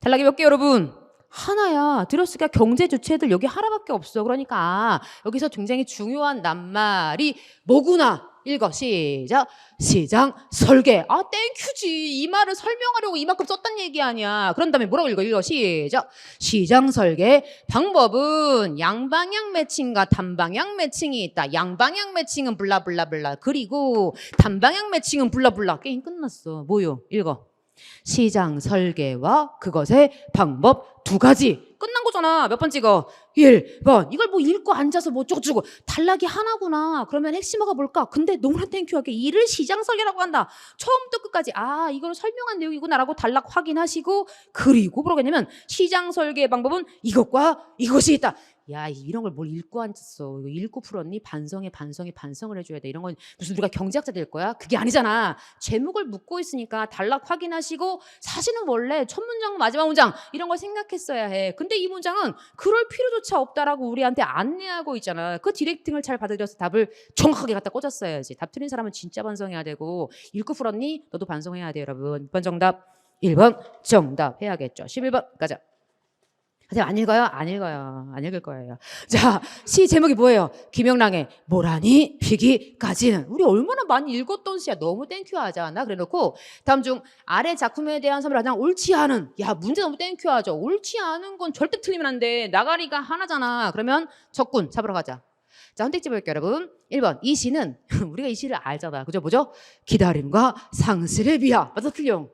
단락이 몇 개 여러분? 하나야. 들었으니까 경제 주체들 여기 하나밖에 없어. 그러니까 여기서 굉장히 중요한 낱말이 뭐구나. 읽어. 시작. 시장 설계. 땡큐지. 이 말을 설명하려고 이만큼 썼단 얘기 아니야. 그런 다음에 뭐라고 읽어? 시작. 시장 설계 방법은 양방향 매칭과 단방향 매칭이 있다. 양방향 매칭은 블라블라블라. 그리고 단방향 매칭은 블라블라. 게임 끝났어. 뭐요? 읽어. 시장 설계와 그것의 방법 2가지. 끝난 거잖아. 몇 번 찍어? 1번. 이걸 뭐 읽고 앉아서 뭐 어쩌고저쩌고. 단락이 하나구나. 그러면 핵심어가 뭘까? 근데 너무나 땡큐하게 이를 시장 설계라고 한다. 처음부터 끝까지 이걸 설명한 내용이구나라고 단락 확인하시고, 그리고 뭐라고 했냐면 시장 설계 방법은 이것과 이것이 있다. 야, 이런 걸 뭘 읽고 앉았어. 이거 읽고 풀었니? 반성을 해줘야 돼. 이런 건 무슨 우리가 경제학자 될 거야? 그게 아니잖아. 제목을 묻고 있으니까 단락 확인하시고, 사실은 원래 첫 문장, 마지막 문장 이런 걸 생각했어야 해. 근데 이 문장은 그럴 필요조차 없다라고 우리한테 안내하고 있잖아. 그 디렉팅을 잘 받아들여서 답을 정확하게 갖다 꽂았어야지. 답 틀린 사람은 진짜 반성해야 되고, 읽고 풀었니? 너도 반성해야 돼, 여러분. 6번 정답. 1번 정답 해야겠죠. 11번 가자. 선생님 안 읽어요? 안 읽어요. 안 읽을 거예요. 자, 시 제목이 뭐예요? 김영랑의 모란이 피기까지는. 우리 얼마나 많이 읽었던 시야. 너무 땡큐하지 않아? 그래놓고 다음 중 아래 작품에 대한 선을 가장 옳지 않은. 야, 문제 너무 땡큐하죠. 옳지 않은 건 절대 틀리면 안 돼. 나가리가 하나잖아. 그러면 적군 잡으러 가자. 자, 선택지 볼게요, 여러분. 1번. 이 시는 우리가 이 시를 알잖아. 그죠? 뭐죠? 기다림과 상실의 비하. 맞아, 틀려.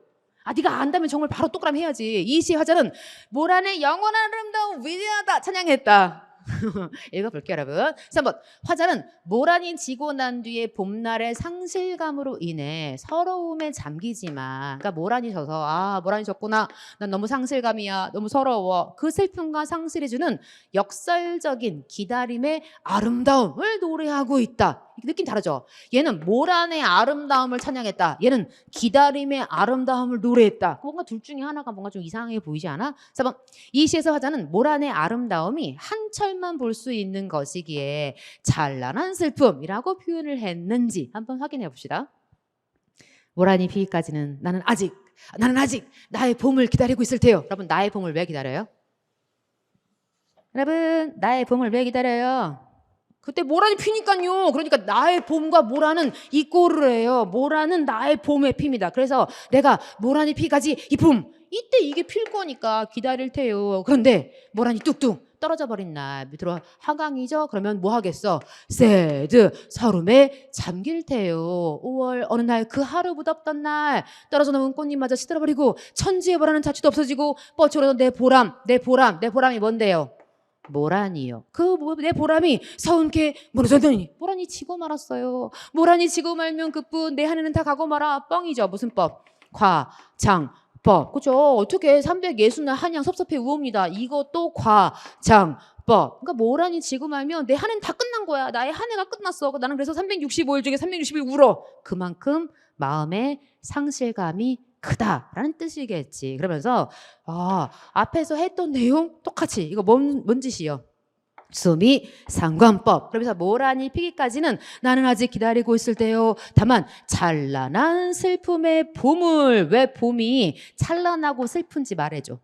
네가 안다면 정말 바로 똑그람 해야지. 이 시 화자는 모란의 영원한 아름다움 위대하다 찬양했다. 읽어볼게요, 여러분. 3번. 화자는 모란이 지고 난 뒤에 봄날의 상실감으로 인해 서러움에 잠기지만, 그러니까 모란이 져서 모란이 졌구나. 난 너무 상실감이야. 너무 서러워. 그 슬픔과 상실이 주는 역설적인 기다림의 아름다움을 노래하고 있다. 느낌 다르죠? 얘는 모란의 아름다움을 찬양했다. 얘는 기다림의 아름다움을 노래했다. 뭔가 둘 중에 하나가 뭔가 좀 이상하게 보이지 않아? 4번. 이 시에서 화자는 모란의 아름다움이 한철만 볼 수 있는 것이기에 찬란한 슬픔이라고 표현을 했는지 한번 확인해 봅시다. 모란이 피기까지는 나는 아직 나의 봄을 기다리고 있을 테요. 여러분, 나의 봄을 왜 기다려요? 여러분, 나의 봄을 왜 기다려요? 그때 모란이 피니까요. 그러니까 나의 봄과 모란은 이꼬르 해요. 모란은 나의 봄에 핍니다. 그래서 내가 모란이 피까지 이 봄, 이때 이게 필 거니까 기다릴 테요. 그런데 모란이 뚝뚝 떨어져 버린 날, 밑으로 하강이죠. 그러면 뭐 하겠어? 새드 서름에 잠길 테요. 5월 어느 날 그 하루 무덥던 날 떨어져 놓은 꽃잎마저 시들어버리고 천지에 보라는 자취도 없어지고 뻗쳐오르던 내 보람이 뭔데요? 모란이요. 내 보람이 서운케 무너졌더니 모란이 지고 말았어요. 모란이 지고 말면 그뿐 내 한 해는 다 가고 말아. 뻥이죠. 무슨 법? 과장법. 그죠? 어떻게 360날 한양 섭섭해 우옵니다. 이것도 과장법. 그러니까 모란이 지고 말면 내 한 해는 다 끝난 거야. 나의 한 해가 끝났어. 나는 그래서 365일 중에 360일 울어. 그만큼 마음의 상실감이 크다라는 뜻이겠지. 그러면서 앞에서 했던 내용 똑같이. 이거 뭔 짓이요? 수미 상관법. 그러면서 모란이 피기까지는 나는 아직 기다리고 있을 때요. 다만 찬란한 슬픔의 봄을. 왜 봄이 찬란하고 슬픈지 말해줘.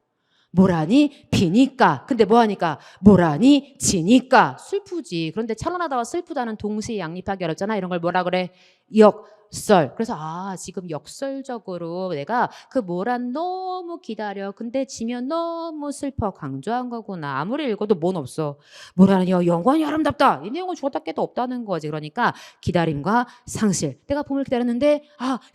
모란이 비니까. 근데 뭐하니까? 모란이 지니까 슬프지. 그런데 찬란하다와 슬프다는 동시에 양립하기 어렵잖아. 이런 걸 뭐라 그래? 역설. 그래서 지금 역설적으로 내가 그 모란 너무 기다려. 근데 지면 너무 슬퍼. 강조한 거구나. 아무리 읽어도 뭔 없어. 모란이여 영원히 아름답다. 이 내용은 죽었다 깨도 없다는 거지. 그러니까 기다림과 상실. 내가 봄을 기다렸는데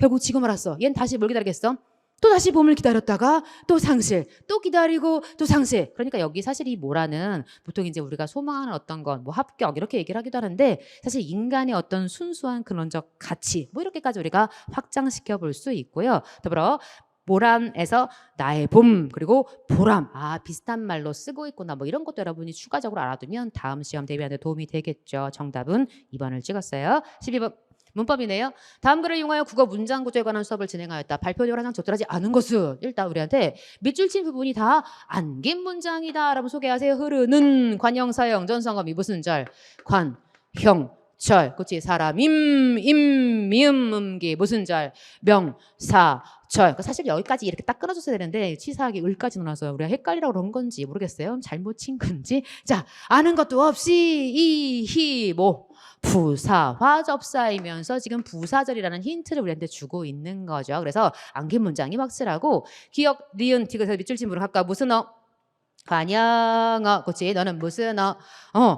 결국 지금 알았어. 얜 다시 뭘 기다리겠어? 또 다시 봄을 기다렸다가 또 상실, 또 기다리고 또 상실. 그러니까 여기 사실 이 모라는 보통 이제 우리가 소망하는 어떤 건 뭐 합격 이렇게 얘기를 하기도 하는데 사실 인간의 어떤 순수한 근원적 가치 뭐 이렇게까지 우리가 확장시켜 볼 수 있고요. 더불어 모란에서 나의 봄 그리고 보람 비슷한 말로 쓰고 있구나 뭐 이런 것도 여러분이 추가적으로 알아두면 다음 시험 대비하는 데 도움이 되겠죠. 정답은 2번을 찍었어요. 12번. 문법이네요. 다음 글을 이용하여 국어 문장 구조에 관한 수업을 진행하였다. 발표 내용을 항상 적절하지 않은 것은 일단 우리한테 밑줄 친 부분이 다 안긴 문장이다. 라고 소개하세요. 흐르는 관형 사형 전성어미 무슨 절? 관, 형, 절. 그렇지. 사람 미음 음기 무슨 절? 명, 사, 절. 사실 여기까지 이렇게 딱 끊어줬어야 되는데 치사하게 을까지 넣어서 우리가 헷갈리라고 그런 건지 모르겠어요. 잘못 친 건지. 자, 아는 것도 없이 이히모 부사화 접사이면서 지금 부사절이라는 힌트를 우리한테 주고 있는 거죠. 그래서 안긴 문장이 확실하고 기억, 니은, 디귿에서 밑줄 친 부분 각각 무슨 관영어. 그렇지. 너는 무슨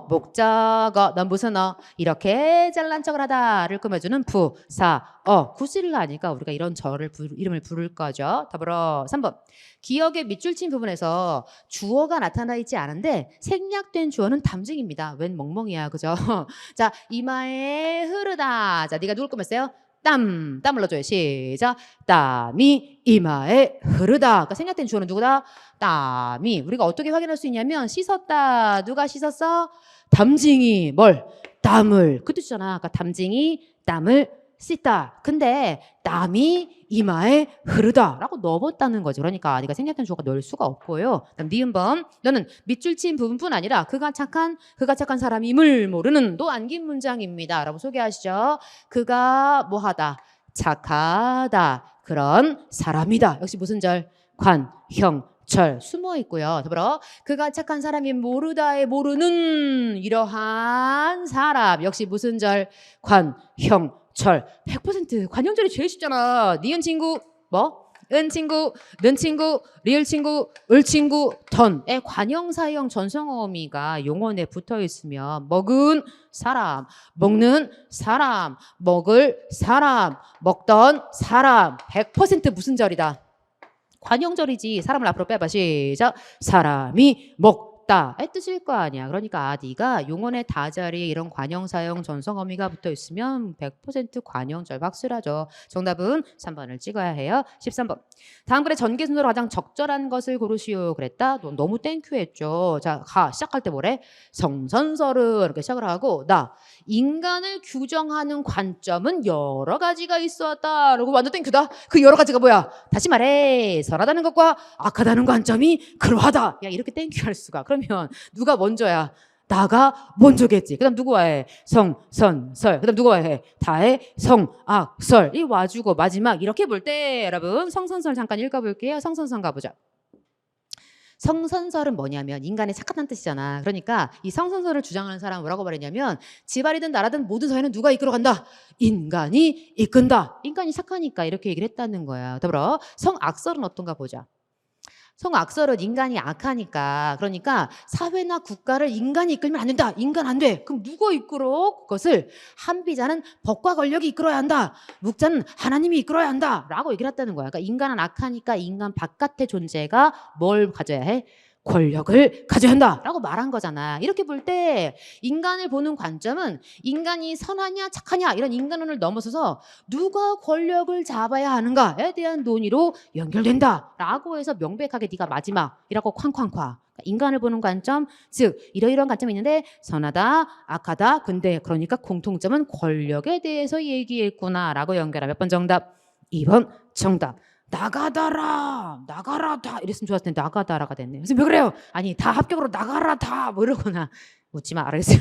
목적어. 넌 무슨 이렇게 잘난 척을 하다를 꾸며주는 부사어. 구실을 하니까 우리가 이런 절을 이름을 부를 거죠. 더불어 3번. 기억의 밑줄 친 부분에서 주어가 나타나 있지 않은데 생략된 주어는 담증입니다. 웬 멍멍이야. 그죠? 자, 이마에 흐르다. 자, 네가 누굴 꾸몄어요? 땀 흘러줘요. 시작. 땀이 이마에 흐르다. 그러니까 생략된 주어는 누구다? 땀이. 우리가 어떻게 확인할 수 있냐면 씻었다. 누가 씻었어? 담징이 뭘? 땀을. 그 뜻이잖아. 그러니까 담징이 땀을 씻다. 근데 땀이 이마에 흐르다라고 넣어봤다는 거죠. 그러니까 네가 생략된 주어가 넣을 수가 없고요. 그다음 니은범. 너는 밑줄 친 부분뿐 아니라 그가 착한 사람임을 모르는 또 안긴 문장입니다. 라고 소개하시죠. 그가 뭐하다? 착하다. 그런 사람이다. 역시 무슨 절? 관, 형, 절 숨어 있고요. 더불어 그가 착한 사람이 모르다에 모르는 이러한 사람. 역시 무슨 절? 관, 형, 절. 100% 관형절이 제일 쉽잖아. 니은 친구 뭐? 은 친구, 는 친구, 리을 친구, 을 친구, 던의 관형, 사형, 전성어미가 용언에 붙어 있으면 먹은 사람, 먹는 사람, 먹을 사람, 먹던 사람 100% 무슨 절이다? 관형절이지. 사람을 앞으로 빼봐. 시작. 사람이 먹다의 뜻일 거 아니야. 그러니까 네가 용언의 다자리에 이런 관형사형 전성어미가 붙어 있으면 100% 관형절 확실하죠. 정답은 3번을 찍어야 해요. 13번. 다음 글의 전개 순서로 가장 적절한 것을 고르시오. 그랬다. 너무 땡큐 했죠. 자, 시작할 때 뭐래? 성선설은 이렇게 시작을 하고 나 인간을 규정하는 관점은 여러 가지가 있었다. 라고 완전 땡큐다. 그 여러 가지가 뭐야? 다시 말해. 선하다는 것과 악하다는 관점이 그러하다. 야, 이렇게 땡큐할 수가. 그러면 누가 먼저야? 나가 먼저겠지. 그 다음 누구와 해? 성, 선, 설. 그 다음 누구와 해? 다해, 성, 악, 설. 이 와주고 마지막 이렇게 볼 때 여러분 성선설 잠깐 읽어볼게요. 성선설 가보자. 성선설은 뭐냐면 인간의 착하다는 뜻이잖아. 그러니까 이 성선설을 주장하는 사람은 뭐라고 말했냐면 집안이든 나라든 모든 사회는 누가 이끌어간다? 인간이 이끈다. 인간이 착하니까 이렇게 얘기를 했다는 거야. 더불어 성악설은 어떤가 보자. 성악설은 인간이 악하니까 그러니까 사회나 국가를 인간이 이끌면 안 된다. 인간 안 돼. 그럼 누가 이끌어? 그것을 한비자는 법과 권력이 이끌어야 한다. 묵자는 하나님이 이끌어야 한다. 라고 얘기를 했다는 거야. 그러니까 인간은 악하니까 인간 바깥의 존재가 뭘 가져야 해? 권력을 가져야 한다라고 말한 거잖아. 이렇게 볼 때 인간을 보는 관점은 인간이 선하냐 착하냐 이런 인간론을 넘어서서 누가 권력을 잡아야 하는가에 대한 논의로 연결된다라고 해서 명백하게 네가 마지막이라고 쾅쾅쾅. 인간을 보는 관점, 즉 이러이러한 관점이 있는데 선하다, 악하다. 근데 그러니까 공통점은 권력에 대해서 얘기했구나라고 연결하면 몇 번 정답? 2번 정답. 나가다라 나가라 다 이랬으면 좋았을 텐데 나가다라가 됐네. 그래서 왜 그래요? 아니 다 합격으로 나가라 다 뭐 이러거나 묻지 마. 알겠어요?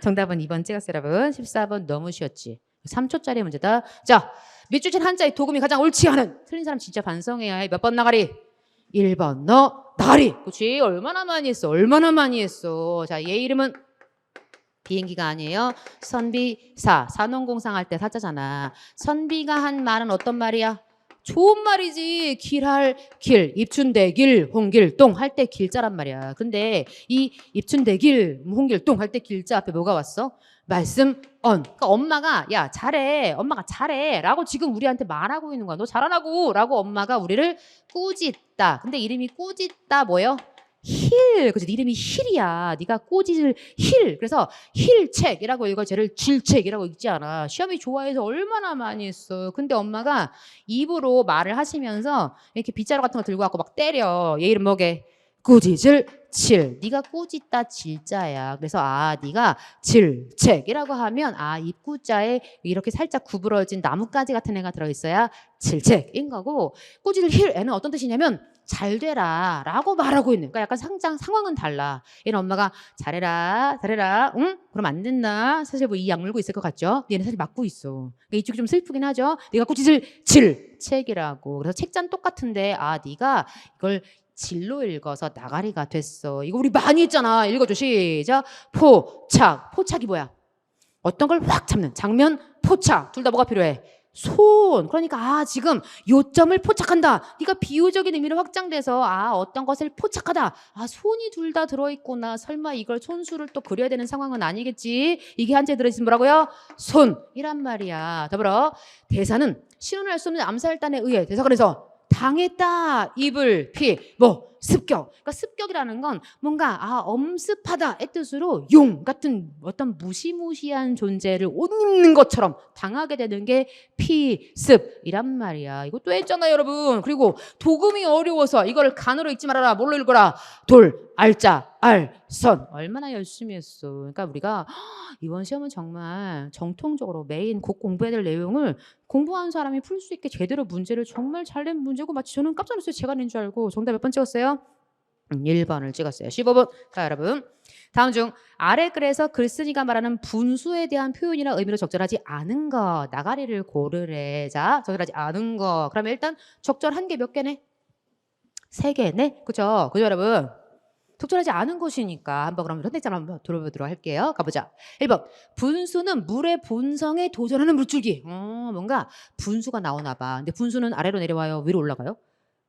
정답은 2번 찍었어요, 여러분. 14번 너무 쉬웠지. 3초짜리 문제다. 자, 밑줄 친 한자의 도금이 가장 옳지 않은. 틀린 사람 진짜 반성해야 해. 몇 번 나가리? 1번 너 나가리. 그렇지? 얼마나 많이 했어. 얼마나 많이 했어. 자, 얘 이름은 비행기가 아니에요. 선비사. 산업공상 할 때 사자잖아. 선비가 한 말은 어떤 말이야? 좋은 말이지. 길할 길, 입춘대길, 홍길동 할 때 길자란 말이야. 근데 이 입춘대길, 홍길동 할 때 길자 앞에 뭐가 왔어? 말씀 언. 그러니까 엄마가 야 잘해. 엄마가 잘해. 라고 지금 우리한테 말하고 있는 거야. 너 잘하라고. 라고 엄마가 우리를 꾸짖다. 근데 이름이 꾸짖다 뭐예요? 힐. 그래서 네 이름이 힐이야. 네가 꼬지를 힐. 그래서 힐책이라고 읽어. 쟤를 질책이라고 읽지 않아. 시험이 좋아해서 얼마나 많이 했어요. 근데 엄마가 입으로 말을 하시면서 이렇게 빗자루 같은 거 들고 갖고 막 때려. 얘 이름 뭐게? 꾸짖을 칠. 네가 꾸짖다 질자야. 그래서 네가 질책이라고 하면 입구자에 이렇게 살짝 구부러진 나뭇가지 같은 애가 들어있어야 질책인 거고, 꾸짖을 힐 애는 어떤 뜻이냐면 잘 되라 라고 말하고 있는. 그러니까 약간 상황은 달라. 얘는 엄마가 잘해라 잘해라 응? 그럼 안 된다. 사실 뭐 이 약 물고 있을 것 같죠? 얘는 사실 맞고 있어. 그러니까 이쪽이 좀 슬프긴 하죠. 네가 꾸짖을 질책이라고. 그래서 책자는 똑같은데 네가 이걸 질로 읽어서 나가리가 됐어. 이거 우리 많이 했잖아. 읽어줘. 시작. 포착. 포착이 뭐야? 어떤 걸 확 잡는. 장면, 포착. 둘 다 뭐가 필요해? 손. 그러니까 지금 요점을 포착한다. 네가 비유적인 의미로 확장돼서 어떤 것을 포착하다. 손이 둘 다 들어있구나. 설마 이걸 손수를 또 그려야 되는 상황은 아니겠지. 이게 한자에 들어있으면 뭐라고요? 손이란 말이야. 더불어 대사는 신원할 수 없는 암살단에 의해 대사가 그래서 당했다. 이불, 피, 습격. 그러니까 습격이라는 건 뭔가 엄습하다의 뜻으로 용 같은 어떤 무시무시한 존재를 옷 입는 것처럼 당하게 되는 게 피습이란 말이야. 이것도 했잖아요, 여러분. 그리고 도금이 어려워서 이걸 간으로 읽지 말아라. 뭘로 읽어라? 돌, 알자, 알, 선. 얼마나 열심히 했어. 그러니까 우리가 이번 시험은 정말 정통적으로 메인 곧 공부해야 될 내용을 공부하는 사람이 풀 수 있게 제대로 문제를 정말 잘 낸 문제고 마치 저는 깜짝 놀랐어요. 제가 낸 줄 알고. 정답 몇 번 찍었어요? 1번을 찍었어요. 15번. 자, 여러분. 다음 중 아래 글에서 글쓴이가 말하는 분수에 대한 표현이나 의미로 적절하지 않은 거. 나가리를 고르래. 자, 적절하지 않은 거. 그러면 일단 적절한 게 몇 개네? 3개네? 그죠? 그죠, 여러분? 적절하지 않은 것이니까 한번 그럼 선택자를 한번 들어보도록 할게요. 가보자. 1번. 분수는 물의 본성에 도전하는 물줄기. 뭔가 분수가 나오나 봐. 근데 분수는 아래로 내려와요? 위로 올라가요?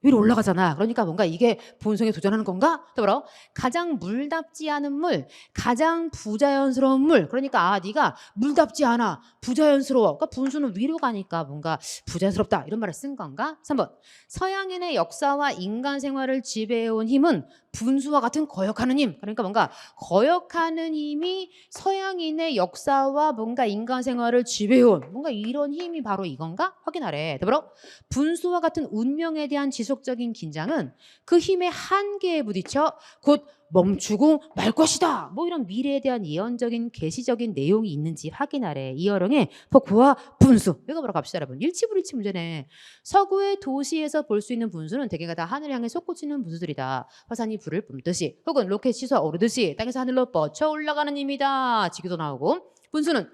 위로 올라가잖아. 그러니까 뭔가 이게 본성에 도전하는 건가? 더불어 가장 물답지 않은 물, 가장 부자연스러운 물. 그러니까 네가 물답지 않아, 부자연스러워. 그러니까 분수는 위로 가니까 뭔가 부자연스럽다 이런 말을 쓴 건가? 3번. 서양인의 역사와 인간 생활을 지배해온 힘은 분수와 같은 거역하는 힘. 그러니까 뭔가 거역하는 힘이 서양인의 역사와 뭔가 인간 생활을 지배해온 뭔가 이런 힘이 바로 이건가? 확인하래. 더불어 분수와 같은 운명에 대한 지속적인 긴장은 그 힘의 한계에 부딪혀 곧 멈추고 말 것이다. 이런 미래에 대한 예언적인 계시적인 내용이 있는지 확인하래. 이어령의 폭포와 분수. 읽어보러 갑시다, 여러분. 일치불일치 문제네. 서구의 도시에서 볼 수 있는 분수는 대개가 다 하늘 향해 솟구치는 분수들이다. 화산이 불을 뿜듯이 혹은 로켓이 솟아오르듯이 땅에서 하늘로 뻗쳐 올라가는 힘이다. 지기도 나오고 분수는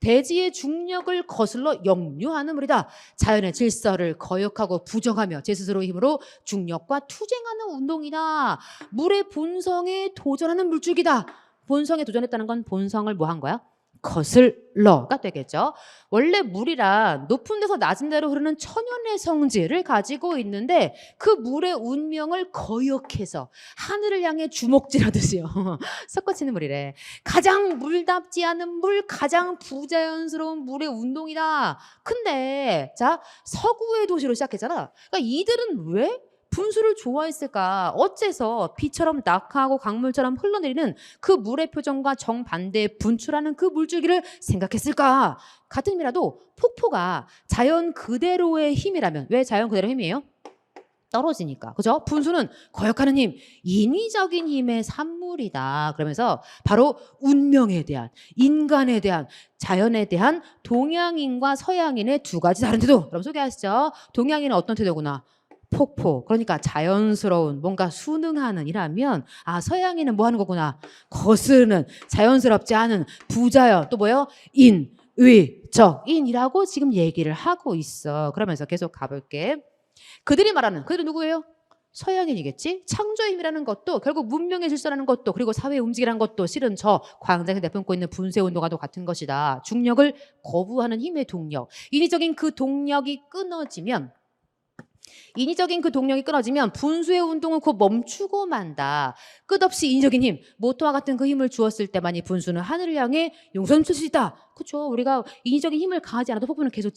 대지의 중력을 거슬러 역류하는 물이다. 자연의 질서를 거역하고 부정하며 제 스스로의 힘으로 중력과 투쟁하는 운동이다. 물의 본성에 도전하는 물줄기다. 본성에 도전했다는 건 본성을 뭐 한 거야? 거슬러가 되겠죠. 원래 물이란 높은 데서 낮은 데로 흐르는 천연의 성질을 가지고 있는데 그 물의 운명을 거역해서 하늘을 향해 주먹질하듯이요. 섞어치는 물이래. 가장 물답지 않은 물, 가장 부자연스러운 물의 운동이다. 근데 자 서구의 도시로 시작했잖아. 그러니까 이들은 왜 분수를 좋아했을까? 어째서 비처럼 낙하하고 강물처럼 흘러내리는 그 물의 표정과 정반대의 분출하는 그 물줄기를 생각했을까? 같은 의미라도 폭포가 자연 그대로의 힘이라면 왜 자연 그대로의 힘이에요? 떨어지니까. 그죠? 분수는 거역하는 힘, 인위적인 힘의 산물이다. 그러면서 바로 운명에 대한, 인간에 대한, 자연에 대한 동양인과 서양인의 두 가지 다른 태도. 그럼 소개하시죠. 동양인은 어떤 태도구나? 폭포. 그러니까 자연스러운 뭔가 순응하는 이라면 서양인은 뭐 하는 거구나. 거스르는 자연스럽지 않은 부자여. 또 뭐요? 인, 의, 적, 인이라고 지금 얘기를 하고 있어. 그러면서 계속 가볼게. 그들이 누구예요? 서양인이겠지? 창조의 힘이라는 것도 결국 문명의 질서라는 것도 그리고 사회의 움직이라는 것도 실은 저 광장에서 내뿜고 있는 분쇄운동과도 같은 것이다. 중력을 거부하는 힘의 동력. 인위적인 그 동력이 끊어지면 분수의 운동은 곧 멈추고 만다. 끝없이 인위적인 힘, 모터와 같은 그 힘을 주었을 때만이 분수는 하늘을 향해 용선 칠 수 있다. 그렇죠. 우리가 인위적인 힘을 가하지 않아도 폭포는 계속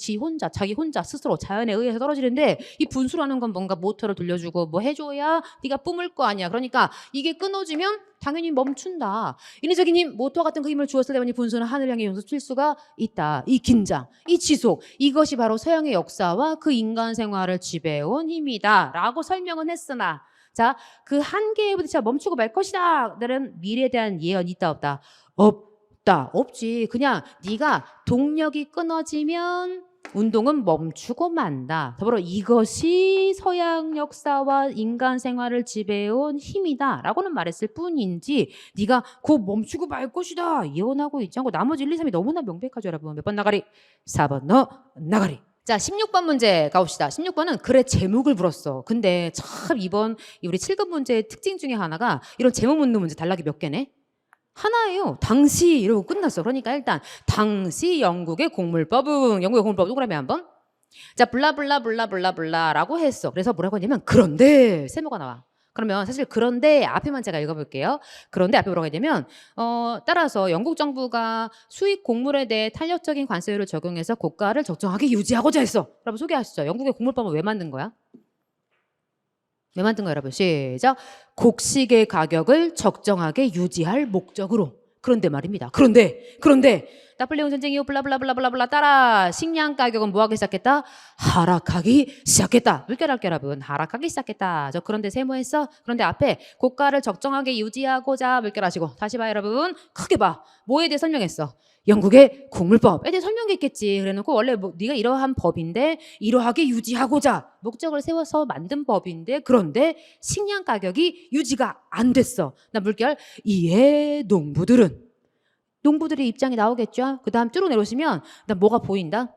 자기 혼자 스스로 자연에 의해서 떨어지는데 이 분수라는 건 뭔가 모터를 돌려주고 뭐 해줘야 네가 뿜을 거 아니야. 그러니까 이게 끊어지면 당연히 멈춘다. 인위적인 힘, 모터와 같은 그 힘을 주었을 때만이 분수는 하늘을 향해 용선 칠 수가 있다. 이 긴장, 이 지속, 이것이 바로 서양의 역사와 그 인간 생활을 지배해온 힘이다. 라고 설명은 했으나 자, 그 한계에 부딪혀 멈추고 말 것이다. 너는 미래에 대한 예언이 있다 없다? 없지. 그냥 네가 동력이 끊어지면 운동은 멈추고 만다. 더불어 이것이 서양 역사와 인간 생활을 지배해온 힘이다 라고는 말했을 뿐인지 네가 곧 멈추고 말 것이다 예언하고 있지 않고 나머지 1, 2, 3이 너무나 명백하죠. 여러분 몇 번 나가리? 4번 나가리. 자 16번 문제 가봅시다. 16번은 글의 제목을 불었어. 근데 참 이번 우리 7급 문제의 특징 중에 하나가 이런 제목 묻는 문제 단락이 몇 개네? 하나예요. 당시 이러고 끝났어. 그러니까 일단 당시 영국의 공물법은 동그라미 한번. 자 블라블라블라블라블라라고 했어. 그래서 뭐라고 했냐면 그런데 세모가 나와. 그러면 사실 그런데 앞에만 제가 읽어볼게요. 그런데 앞에 뭐라고 했냐면 따라서 영국 정부가 수입 곡물에 대해 탄력적인 관세율을 적용해서 고가를 적정하게 유지하고자 했어. 여러분 소개하시죠. 영국의 곡물법은 왜 만든 거야? 왜 만든 거야 여러분? 시작. 곡식의 가격을 적정하게 유지할 목적으로. 그런데 말입니다. 그런데 나폴레옹 전쟁 이후 블라블라블라블라블라 따라 식량 가격은 뭐하기 시작했다? 하락하기 시작했다. 물결할게 여러분. 하락하기 시작했다. 저 그런데 세모했어? 그런데 앞에 고가를 적정하게 유지하고자 물결하시고 다시 봐 여러분. 크게 봐. 뭐에 대해 설명했어? 영국의 곡물법에 대해 설명했겠지. 그래놓고 원래 네가 이러한 법인데 이러하게 유지하고자 목적을 세워서 만든 법인데 그런데 식량 가격이 유지가 안 됐어. 나 물결. 이에 농부들의 입장이 나오겠죠. 그 다음 쭉 내려오시면 나 뭐가 보인다?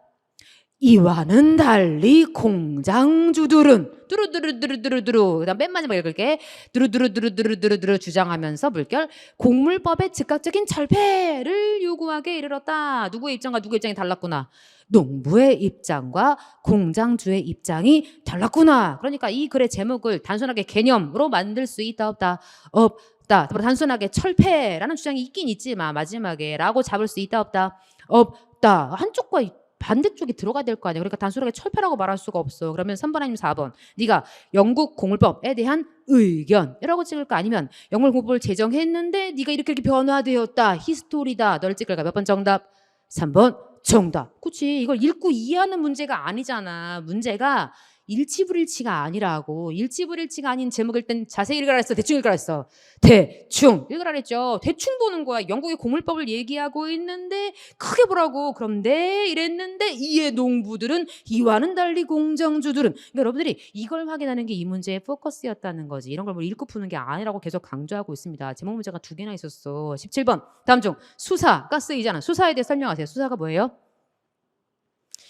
이와는 달리 공장주들은 두루두루두루두루두루 그다음 맨 마지막에 읽을게 두루두루두루두루두루 주장하면서 물결 곡물법의 즉각적인 철폐를 요구하게 이르렀다. 누구의 입장과 누구의 입장이 달랐구나. 농부의 입장과 공장주의 입장이 달랐구나. 그러니까 이 글의 제목을 단순하게 개념으로 만들 수 있다 없다? 없다. 단순하게 철폐라는 주장이 있긴 있지만 마지막에 라고 잡을 수 있다 없다? 없다. 한쪽과 반대쪽이 들어가야 될 거 아니야. 그러니까 단순하게 철폐라고 말할 수가 없어. 그러면 3번 아니면 4번. 네가 영국 공물법에 대한 의견이라고 찍을까? 아니면 영국 공물법을 제정했는데 네가 이렇게 변화되었다. 히스토리다. 널 찍을까? 몇 번 정답? 3번 정답. 그치. 이걸 읽고 이해하는 문제가 아니잖아. 문제가 일치불일치가 아니라고. 일치불일치가 아닌 제목일 땐 자세히 읽으라 했어. 대충 읽으라 했어. 대충 읽으라 했죠. 대충 보는 거야. 영국의 곡물법을 얘기하고 있는데 크게 보라고. 그런데 이랬는데 이에 농부들은 이와는 달리 공장주들은. 그러니까 여러분들이 이걸 확인하는 게 이 문제의 포커스였다는 거지. 이런 걸 뭐 읽고 푸는 게 아니라고 계속 강조하고 있습니다. 제목 문제가 2개나 있었어. 17번 다음 중 수사가 쓰이잖아. 수사에 대해 설명하세요. 수사가 뭐예요?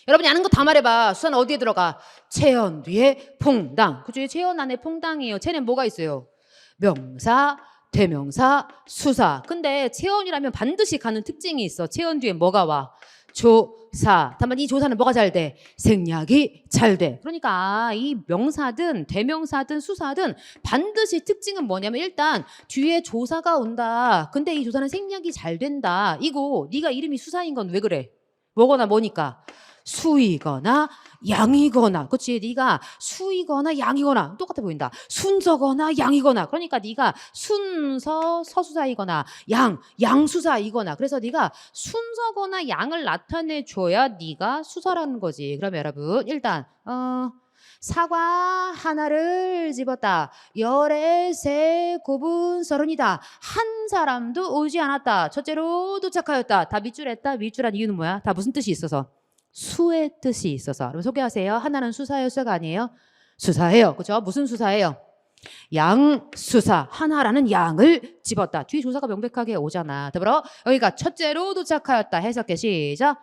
여러분이 아는 거 다 말해봐. 수사는 어디에 들어가? 체언 뒤에 퐁당. 그죠? 체언 안에 퐁당이에요. 체는 뭐가 있어요? 명사, 대명사, 수사. 근데 체언이라면 반드시 가는 특징이 있어. 체언 뒤에 뭐가 와? 조사. 다만 이 조사는 뭐가 잘 돼? 생략이 잘 돼. 그러니까 이 명사든 대명사든 수사든 반드시 특징은 뭐냐면 일단 뒤에 조사가 온다. 근데 이 조사는 생략이 잘 된다. 이거 네가 이름이 수사인 건 왜 그래? 뭐거나 뭐니까. 수이거나 양이거나. 그렇지. 네가 수이거나 양이거나 똑같아 보인다. 순서거나 양이거나. 그러니까 네가 순서 서수사이거나 양수사이거나. 그래서 네가 순서거나 양을 나타내 줘야 네가 수사라는 거지. 그러면 여러분 일단 사과 하나를 집었다. 열에 세 곱은 서른이다. 한 사람도 오지 않았다. 첫째로 도착하였다. 다 밑줄했다. 밑줄한 이유는 뭐야? 다 무슨 뜻이 있어서? 수의 뜻이 있어서. 그럼 소개하세요. 하나는 수사예요, 수사가 아니에요? 수사해요. 그죠? 무슨 수사해요? 양 수사. 하나라는 양을 집었다. 뒤에 조사가 명백하게 오잖아. 더불어 여기가 첫째로 도착하였다. 해석해. 시작.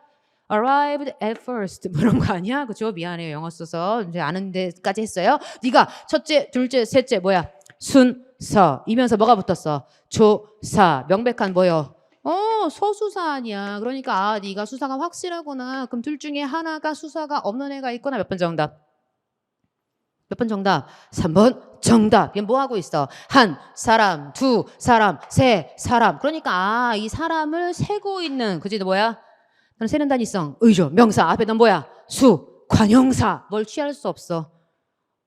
arrived at first 뭐 이런 거 아니야? 그죠? 미안해요. 영어 써서 이제 아는 데까지 했어요. 네가 첫째, 둘째, 셋째 뭐야? 순서이면서 뭐가 붙었어? 조사. 명백한 뭐요? 서수사 아니야. 그러니까 네가 수사가 확실하구나. 그럼 둘 중에 하나가 수사가 없는 애가 있거나 몇 번 정답? 몇 번 정답? 3번 정답. 얘 뭐 하고 있어? 한 사람, 두 사람, 세 사람. 그러니까 이 사람을 세고 있는 그지 뭐야? 너는 세는 단위성, 의조, 명사. 앞에 넌 뭐야? 수, 관형사. 뭘 취할 수 없어.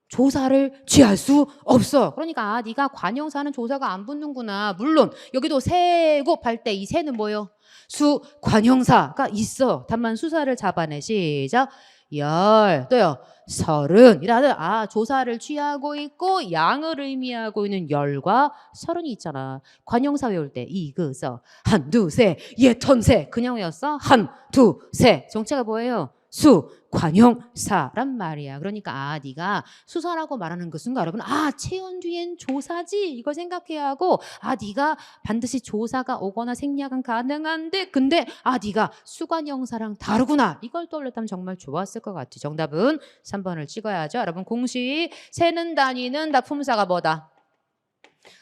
조사를 취할 수 없어. 그러니까 네가 관형사는 조사가 안 붙는구나. 물론 여기도 세곱 할 때 이 세는 뭐요? 수, 관형사가 있어. 다만 수사를 잡아내. 시작. 열. 또요. 서른이라는 조사를 취하고 있고 양을 의미하고 있는 열과 서른이 있잖아. 관형사 외울 때 이그서 한, 두, 세, 예턴세 그냥 외웠어? 한, 두, 세. 정체가 뭐예요? 수, 관형사란 말이야. 그러니까 네가 수사라고 말하는 그 순간 여러분 채연 뒤엔 조사지 이걸 생각해야 하고 네가 반드시 조사가 오거나 생략은 가능한데 근데 네가 수관형사랑 다르구나 이걸 떠올렸다면 정말 좋았을 것 같아. 정답은 3번을 찍어야죠. 여러분 공식 세는 다니는 다 품사가 뭐다?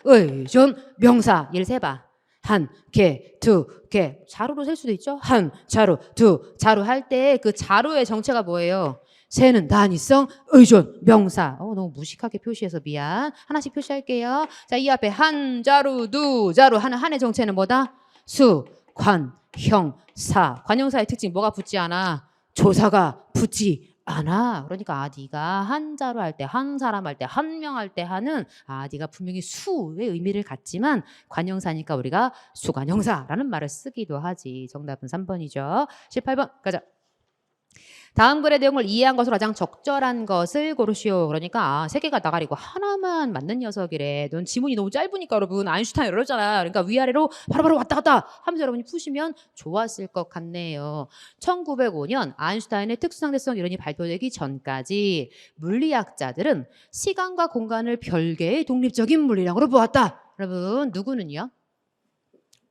의존 명사. 얘를 세봐. 한 개, 두 개. 자루로 셀 수도 있죠. 한 자루, 두 자루 할 때 그 자루의 정체가 뭐예요? 세는 단위성, 의존, 명사. 너무 무식하게 표시해서 미안. 하나씩 표시할게요. 자, 이 앞에 한 자루, 두 자루 하는 한의 정체는 뭐다? 수, 관, 형, 사. 관형사의 특징 뭐가 붙지 않아? 조사가 붙지 않아. 그러니까 네가 한자로 할 때, 한 사람 할 때, 한 명 할 때 하는 네가 분명히 수의 의미를 갖지만 관형사니까 우리가 수관형사라는 말을 쓰기도 하지. 정답은 3번이죠. 18번 가자. 다음 글의 내용을 이해한 것으로 가장 적절한 것을 고르시오. 그러니까 세 개가 나가리고 하나만 맞는 녀석이래. 넌 지문이 너무 짧으니까 여러분 아인슈타인 어렵잖아. 그러니까 위아래로 바로바로 왔다 갔다 하면서 여러분이 푸시면 좋았을 것 같네요. 1905년 아인슈타인의 특수상대성 이론이 발표되기 전까지 물리학자들은 시간과 공간을 별개의 독립적인 물리량으로 보았다. 여러분 누구는요?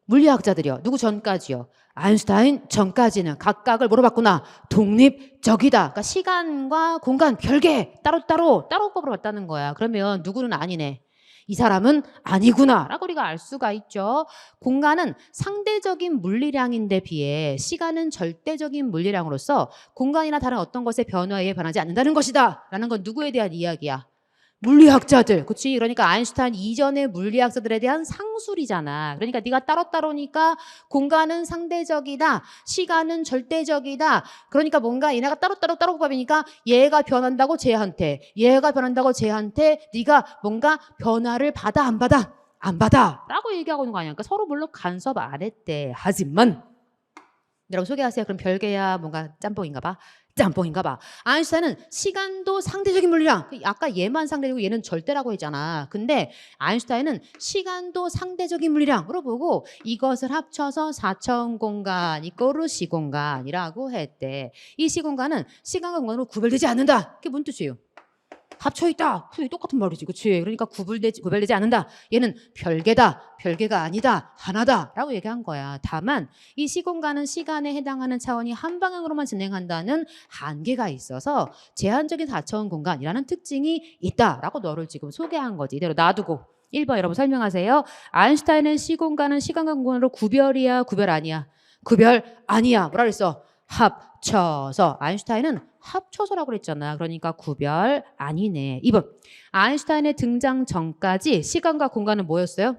물리학자들이요. 누구 전까지요? 아인슈타인 전까지는 각각을 뭐로 봤구나? 독립적이다. 그러니까 시간과 공간 별개 따로따로 따로법으로 봤다는 거야. 그러면 누구는 아니네. 이 사람은 아니구나 라고 우리가 알 수가 있죠. 공간은 상대적인 물리량인데 비해 시간은 절대적인 물리량으로서 공간이나 다른 어떤 것의 변화에 의해 변하지 않는다는 것이다 라는 건 누구에 대한 이야기야? 물리학자들. 그치? 그러니까 아인슈타인 이전의 물리학자들에 대한 상술이잖아. 그러니까 네가 따로따로니까 공간은 상대적이다. 시간은 절대적이다. 그러니까 뭔가 얘네가 따로따로 법이니까 얘가 변한다고 쟤한테 얘가 변한다고 쟤한테 네가 뭔가 변화를 받아 안 받아? 안 받아 라고 얘기하고 있는 거 아니야. 그러니까 서로 물론 간섭 안 했대. 하지만 여러분 소개하세요. 그럼 별개야 뭔가 짬뽕인가 봐. 짬뽕인가 봐. 아인슈타인은 시간도 상대적인 물리량. 아까 얘만 상대적이고 얘는 절대라고 했잖아. 근데 아인슈타인은 시간도 상대적인 물리량으로 보고 이것을 합쳐서 4차원 공간 이꼬르 시공간이라고 했대. 이 시공간은 시간과 공간으로 구별되지 않는다. 그게 뭔 뜻이에요? 합쳐있다. 똑같은 말이지. 그치? 그러니까 구별되지 않는다. 얘는 별개다. 별개가 아니다. 하나다. 라고 얘기한 거야. 다만 이 시공간은 시간에 해당하는 차원이 한 방향으로만 진행한다는 한계가 있어서 제한적인 4차원 공간이라는 특징이 있다라고 너를 지금 소개한 거지. 이대로 놔두고 1번 여러분 설명하세요. 아인슈타인은 시공간은 시간과 공간으로 구별이야? 구별 아니야? 구별 아니야. 뭐라 그랬어? 합쳐서. 아인슈타인은 합쳐서라고 그랬잖아. 그러니까 구별 아니네. 2번. 아인슈타인의 등장 전까지 시간과 공간은 뭐였어요?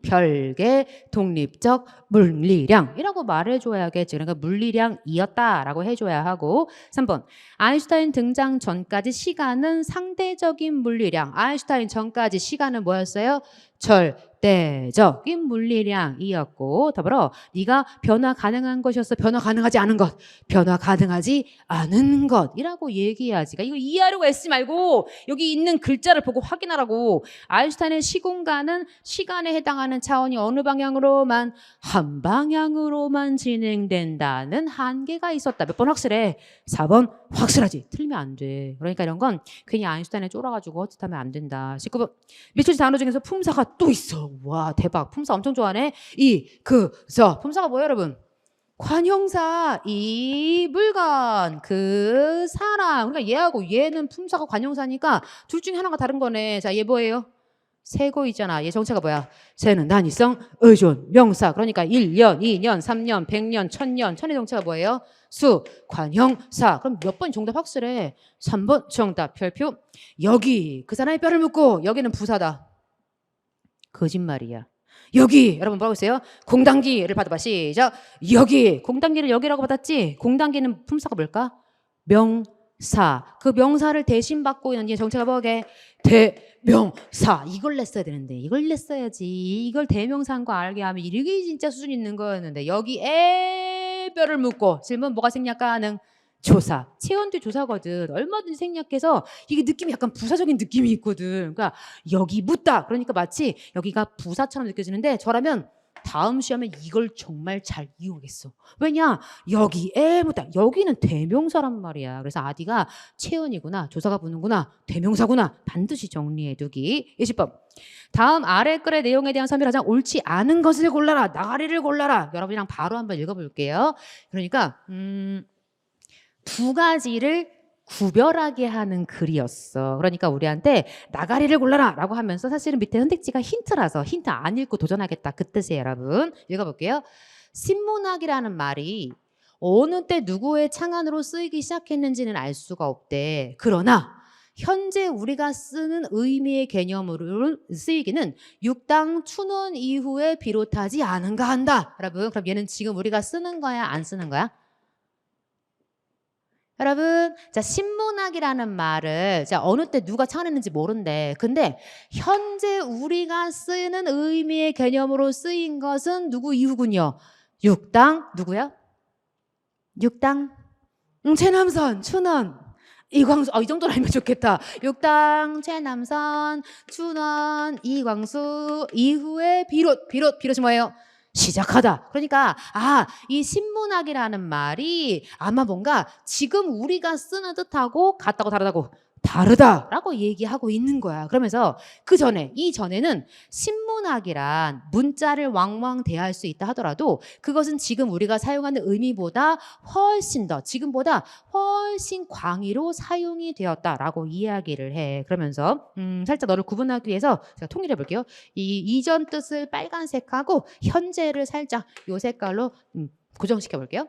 별개 독립적 물리량이라고 말해줘야겠지. 그러니까 물리량이었다라고 해줘야 하고. 3번. 아인슈타인 등장 전까지 시간은 상대적인 물리량. 아인슈타인 전까지 시간은 뭐였어요? 절대적인 물리량이었고. 더불어 네가 변화 가능한 것이었어? 변화 가능하지 않은 것. 변화 가능하지 않은 것이라고 얘기해야지. 그러니까 이거 이해하려고 애쓰지 말고 여기 있는 글자를 보고 확인하라고. 아인슈타인의 시공간은 시간에 해당하는 생각하는 차원이 어느 방향으로만 한 방향으로만 진행된다는 한계가 있었다. 몇 번 확실해? 4번 확실하지. 틀리면 안 돼. 그러니까 이런 건 괜히 아인슈타인에 쫄아가지고 헛짓하면 안 된다. 19번 미처지 단어 중에서 품사가 또 있어. 와 대박. 품사 엄청 좋아하네. 품사가 뭐예요 여러분? 관형사 이 물건 그 사람. 그러니까 얘하고 얘는 품사가 관형사니까 둘 중에 하나가 다른 거네. 자 얘 뭐예요? 세고 있잖아. 얘 정체가 뭐야? 세는 난이성 의존 명사. 그러니까 1년 2년 3년 100년 1000년 천의 정체가 뭐예요? 수 관형사. 그럼 몇 번 정답 확실해? 3번 정답 별표. 여기 그 사람의 뼈를 묻고 여기는 부사다. 거짓말이야. 여기 여러분 뭐라고 했어요? 공단기를 받아봐. 시작. 여기 공단기를 여기라고 받았지. 공단기는 품사가 뭘까? 명사. 그 명사를 대신 받고 있는 이 정체가 뭐게? 대명사. 이걸 냈어야 되는데 이걸 냈어야지. 이걸 대명사인 거 알게 하면 이게 진짜 수준 있는 거였는데 여기에 뼈를 묻고 질문 뭐가 생략 가능? 조사. 체온도 조사거든. 얼마든지 생략해서 이게 느낌이 약간 부사적인 느낌이 있거든. 그러니까 여기 묻다. 그러니까 마치 여기가 부사처럼 느껴지는데 저라면 다음 시험에 이걸 정말 잘 이용하겠어. 왜냐? 여기에 묻다. 여기는 대명사란 말이야. 그래서 아디가 체온이구나. 조사가 붙는구나. 대명사구나. 반드시 정리해두기. 20번. 다음 아래 글의 내용에 대한 설명을 하자. 옳지 않은 것을 골라라. 나가리를 골라라. 여러분이랑 바로 한번 읽어볼게요. 그러니까 두 가지를 구별하게 하는 글이었어. 그러니까 우리한테 나가리를 골라라 라고 하면서 사실은 밑에 선택지가 힌트라서 힌트 안 읽고 도전하겠다 그 뜻이에요. 여러분 읽어볼게요. 신문학이라는 말이 어느 때 누구의 창안으로 쓰이기 시작했는지는 알 수가 없대. 그러나 현재 우리가 쓰는 의미의 개념으로 쓰이기는 육당 춘원 이후에 비롯하지 않은가 한다. 여러분 그럼 얘는 지금 우리가 쓰는 거야 안 쓰는 거야? 여러분, 자, 신문학이라는 말을 자, 어느 때 누가 창안했는지 모른대. 근데 현재 우리가 쓰는 의미의 개념으로 쓰인 것은 누구 이후군요? 육당 누구야? 육당 최남선, 춘원, 이광수. 이 정도로 알면 좋겠다. 육당 최남선, 춘원, 이광수 이후에 비롯이 뭐예요? 시작하다. 그러니까 이 신문학이라는 말이 아마 뭔가 지금 우리가 쓰는 뜻하고 같다고 다르다고 다르다라고 얘기하고 있는 거야. 그러면서 이전에는 신문학이란 문자를 왕왕 대할 수 있다 하더라도 그것은 지금 우리가 사용하는 의미보다 훨씬 더 지금보다 훨씬 광의로 사용이 되었다라고 이야기를 해. 그러면서 살짝 너를 구분하기 위해서 제가 통일해 볼게요. 이 이전 뜻을 빨간색하고 현재를 살짝 요 색깔로 고정시켜 볼게요.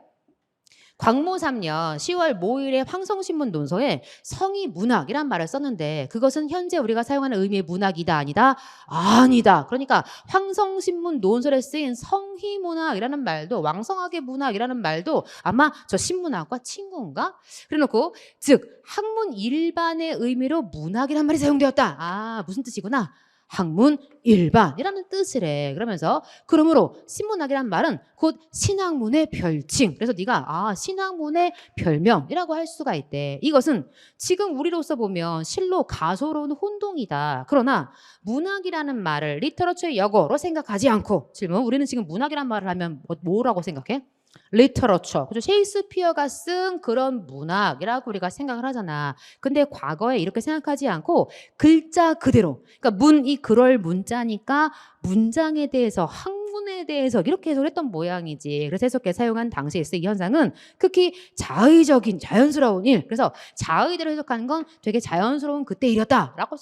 광무 3년 10월 모일의 황성신문 논서에 성이 문학이란 말을 썼는데 그것은 현재 우리가 사용하는 의미의 문학이다 아니다? 아니다. 그러니까 황성신문 논설에 쓰인 성희문학이라는 말도 왕성하게 문학이라는 말도 아마 저 신문학과 친구인가? 그래놓고 즉 학문 일반의 의미로 문학이란 말이 사용되었다. 무슨 뜻이구나. 학문 일반이라는 뜻이래. 그러면서 그러므로 신문학이란 말은 곧 신학문의 별칭. 그래서 네가 신학문의 별명이라고 할 수가 있대. 이것은 지금 우리로서 보면 실로 가소로운 혼동이다. 그러나 문학이라는 말을 리터러처의 역어로 생각하지 않고 질문 우리는 지금 문학이란 말을 하면 뭐라고 생각해? 리터러처. 그죠? 셰익스피어가 쓴 그런 문학이라고 우리가 생각을 하잖아. 근데 과거에 이렇게 생각하지 않고 글자 그대로. 그러니까 이 그럴 문자니까 문장에 대해서 학문에 대해서 이렇게 해석을 했던 모양이지. 그래서 해석해 사용한 당시에 이 현상은 극히 자의적인 자연스러운 일. 그래서 자의대로 해석하는 건 되게 자연스러운 그때 일이었다라고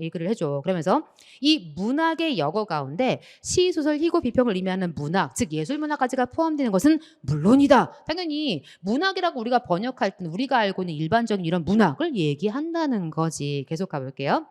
얘기를 해줘. 그러면서 이 문학의 역어 가운데 시, 소설, 희고, 비평을 의미하는 문학, 즉 예술문학까지가 포함되는 것은 물론이다. 당연히 문학이라고 우리가 번역할 때는 우리가 알고 있는 일반적인 이런 문학을 얘기한다는 거지. 계속 가볼게요.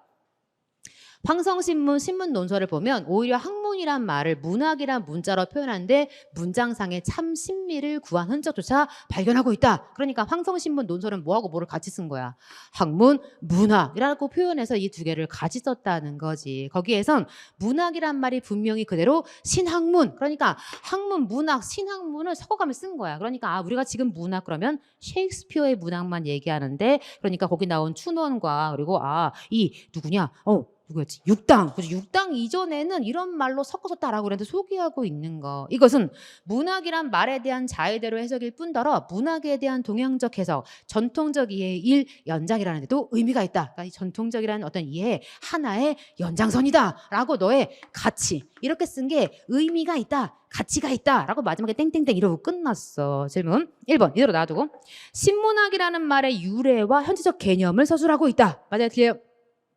황성신문 신문 논설을 보면 오히려 학문이란 말을 문학이란 문자로 표현하는데 문장상의 참 신미를 구한 흔적조차 발견하고 있다. 그러니까 황성신문 논설은 뭐하고 뭐를 같이 쓴 거야? 학문, 문학이라고 표현해서 이 두 개를 같이 썼다는 거지. 거기에선 문학이란 말이 분명히 그대로 신학문, 그러니까 학문, 문학, 신학문을 섞어가며 쓴 거야. 그러니까 우리가 지금 문학 그러면 셰익스피어의 문학만 얘기하는데 그러니까 거기 나온 춘원과 그리고 이 누구냐? 누구였지? 육당. 그죠? 육당 이전에는 이런 말로 섞었었다라고 그랬는데 소개하고 있는 거. 이것은 문학이란 말에 대한 자의대로 해석일 뿐더러 문학에 대한 동양적 해석, 전통적 이해의 일 연장이라는 데도 의미가 있다. 그러니까 이 전통적이라는 어떤 이해의 하나의 연장선이다라고 너의 가치 이렇게 쓴 게 의미가 있다. 가치가 있다 라고 마지막에 땡땡땡 이러고 끝났어. 질문 1번 이대로 놔두고 신문학이라는 말의 유래와 현재적 개념을 서술하고 있다. 맞아요? 틀려요?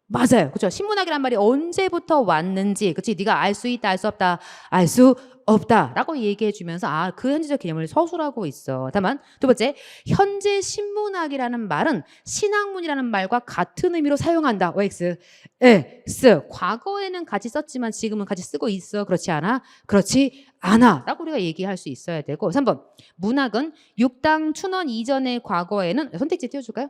맞아요. 그렇죠? 신문학이란 말이 언제부터 왔는지 그치? 네가 알 수 있다 알 수 없다 알 수 없다 라고 얘기해 주면서 그 현재적 개념을 서술하고 있어. 다만 두 번째 현재 신문학이라는 말은 신학문이라는 말과 같은 의미로 사용한다. OX S 과거에는 같이 썼지만 지금은 같이 쓰고 있어. 그렇지 않아? 그렇지 않아 라고 우리가 얘기할 수 있어야 되고 3번 문학은 육당 춘원 이전의 과거에는 선택지 띄워줄까요?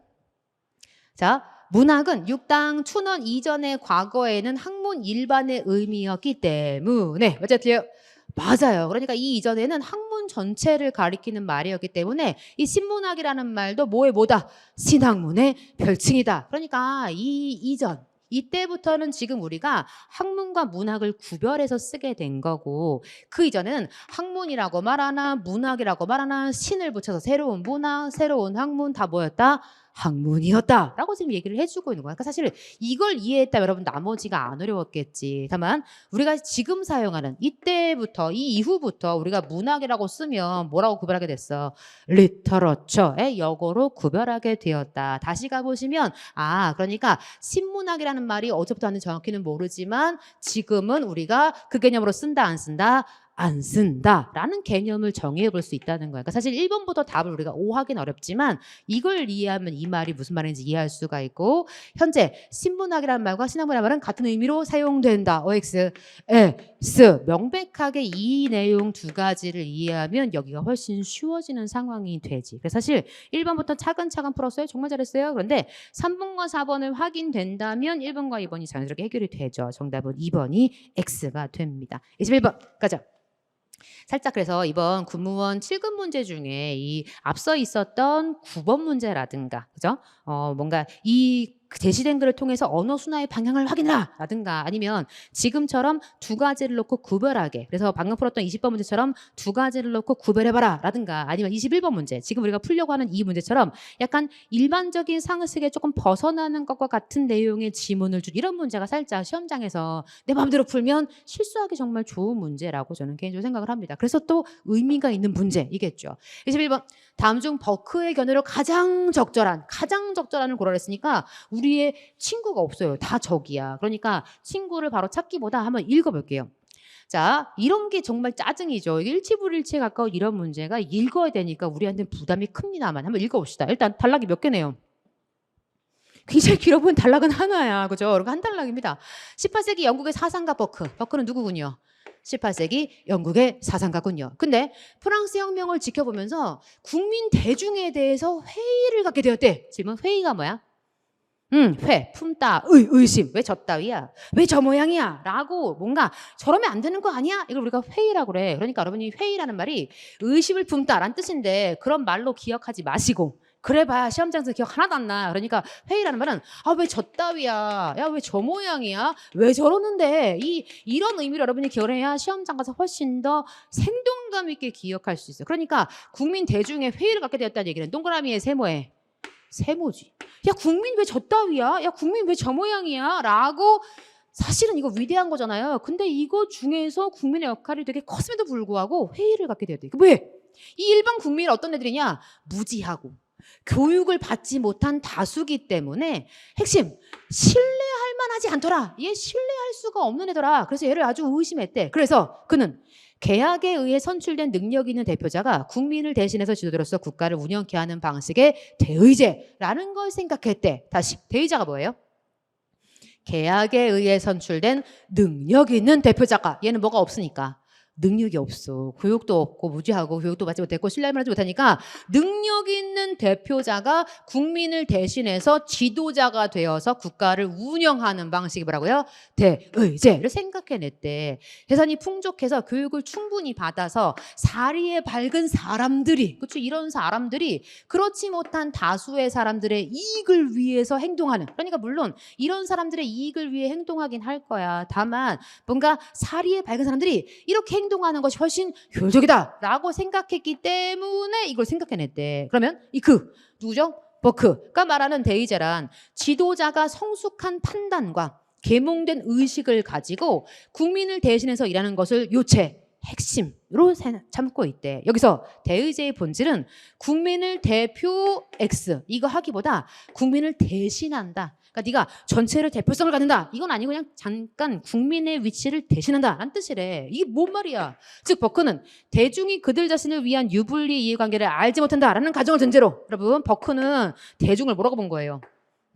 자 문학은 육당 춘원 이전의 과거에는 학문 일반의 의미였기 때문에 맞아요? 틀려요? 맞아요. 그러니까 이 이전에는 학문 전체를 가리키는 말이었기 때문에 이 신문학이라는 말도 뭐의 뭐다? 신학문의 별칭이다. 그러니까 이 이전 이때부터는 지금 우리가 학문과 문학을 구별해서 쓰게 된 거고 그 이전에는 학문이라고 말하나 문학이라고 말하나 신을 붙여서 새로운 문학, 새로운 학문 다 뭐였다? 학문이었다 라고 지금 얘기를 해주고 있는 거야. 그러니까 사실 이걸 이해했다면 여러분 나머지가 안 어려웠겠지. 다만 우리가 지금 사용하는 이때부터 이 이후부터 우리가 문학이라고 쓰면 뭐라고 구별하게 됐어? 리터러처의 역어로 구별하게 되었다. 다시 가보시면 그러니까 신문학이라는 말이 어디서부터 왔는지 정확히는 모르지만 지금은 우리가 그 개념으로 쓴다 안 쓴다? 안 쓴다라는 개념을 정의해 볼 수 있다는 거야. 그러니까 사실 1번부터 답을 우리가 오하긴 어렵지만 이걸 이해하면 이 말이 무슨 말인지 이해할 수가 있고 현재 신문학이라는 말과 신학문이라는 말은 같은 의미로 사용된다. OX, S 명백하게 이 내용 두 가지를 이해하면 여기가 훨씬 쉬워지는 상황이 되지. 그래서 사실 1번부터 차근차근 풀었어요. 정말 잘했어요. 그런데 3번과 4번을 확인된다면 1번과 2번이 자연스럽게 해결이 되죠. 정답은 2번이 X가 됩니다. 21번 가자. 살짝 그래서 이번 군무원 7급 문제 중에 이 앞서 있었던 9번 문제라든가 그죠? 뭔가 이 제시된 글을 통해서 언어 순화의 방향을 확인하라 라든가 아니면 지금처럼 두 가지를 놓고 구별하게 그래서 방금 풀었던 20번 문제처럼 두 가지를 놓고 구별해봐라 라든가 아니면 21번 문제 지금 우리가 풀려고 하는 이 문제처럼 약간 일반적인 상식에 조금 벗어나는 것과 같은 내용의 지문을 준 이런 문제가 살짝 시험장에서 내 마음대로 풀면 실수하기 정말 좋은 문제라고 저는 개인적으로 생각을 합니다. 그래서 또 의미가 있는 문제이겠죠. 21번 다음 중 버크의 견해로 가장 적절한을 고려를 했으니까 우리의 친구가 없어요. 다 적이야. 그러니까 친구를 바로 찾기보다 한번 읽어볼게요. 자, 이런 게 정말 짜증이죠. 일치불일치에 가까운 이런 문제가 읽어야 되니까 우리한테는 부담이 큽니다만 한번 읽어봅시다. 일단 단락이 몇 개네요. 굉장히 길어보면 단락은 하나야. 그죠? 그러니까 한 단락입니다. 18세기 영국의 사상가 버크는 누구군요? 18세기 영국의 사상가군요. 근데 프랑스 혁명을 지켜보면서 국민 대중에 대해서 회의를 갖게 되었대. 질문 회의가 뭐야? 품다, 의심. 왜 저 따위야? 왜 저 모양이야? 라고 뭔가 저러면 안 되는 거 아니야? 이걸 우리가 회의라고 그래. 그러니까 여러분이 회의라는 말이 의심을 품다라는 뜻인데 그런 말로 기억하지 마시고 그래봐야 시험장에서 기억 하나도 안 나. 그러니까 회의라는 말은 왜 저 따위야? 야, 왜 저 모양이야? 왜 저러는데? 이런 의미로 여러분이 기억을 해야 시험장 가서 훨씬 더 생동감 있게 기억할 수 있어요. 그러니까 국민 대중의 회의를 갖게 되었다는 얘기는 동그라미의 세모에 세모지. 야 국민 왜 저 따위야? 야 국민 왜 저 모양이야? 라고 사실은 이거 위대한 거잖아요. 근데 이거 중에서 국민의 역할이 되게 컸음에도 불구하고 회의를 갖게 되었대. 왜? 이 일반 국민은 어떤 애들이냐? 무지하고 교육을 받지 못한 다수기 때문에 핵심 신뢰할 만하지 않더라. 얘 신뢰할 수가 없는 애더라. 그래서 얘를 아주 의심했대. 그래서 그는 계약에 의해 선출된 능력 있는 대표자가 국민을 대신해서 지도자로서 국가를 운영케 하는 방식의 대의제라는 걸 생각했대. 다시 대의자가 뭐예요? 계약에 의해 선출된 능력 있는 대표자가 얘는 뭐가 없으니까 능력이 없어. 교육도 없고 무지하고 교육도 받지 못했고 신뢰를 하지 못하니까 능력 있는 대표자가 국민을 대신해서 지도자가 되어서 국가를 운영하는 방식이 뭐라고요? 대의제를 생각해냈대. 재산이 풍족해서 교육을 충분히 받아서 사리에 밝은 사람들이, 그렇죠? 이런 사람들이 그렇지 못한 다수의 사람들의 이익을 위해서 행동하는, 그러니까 물론 이런 사람들의 이익을 위해 행동하긴 할 거야. 다만 뭔가 사리에 밝은 사람들이 이렇게 행동하는 것이 훨씬 효율적이다 라고 생각했기 때문에 이걸 생각해냈대. 그러면 이 누구죠? 버크가 말하는 대의제란 지도자가 성숙한 판단과 계몽된 의식을 가지고 국민을 대신해서 일하는 것을 요체, 핵심으로 삼고 있대. 여기서 대의제의 본질은 국민을 대표 X 이거 하기보다 국민을 대신한다. 그러니까 네가 전체를 대표성을 갖는다. 이건 아니고 그냥 잠깐 국민의 위치를 대신한다 라는 뜻이래. 이게 뭔 말이야. 즉 버크는 대중이 그들 자신을 위한 유불리 이해관계를 알지 못한다라는 가정을 전제로, 여러분 버크는 대중을 뭐라고 본 거예요?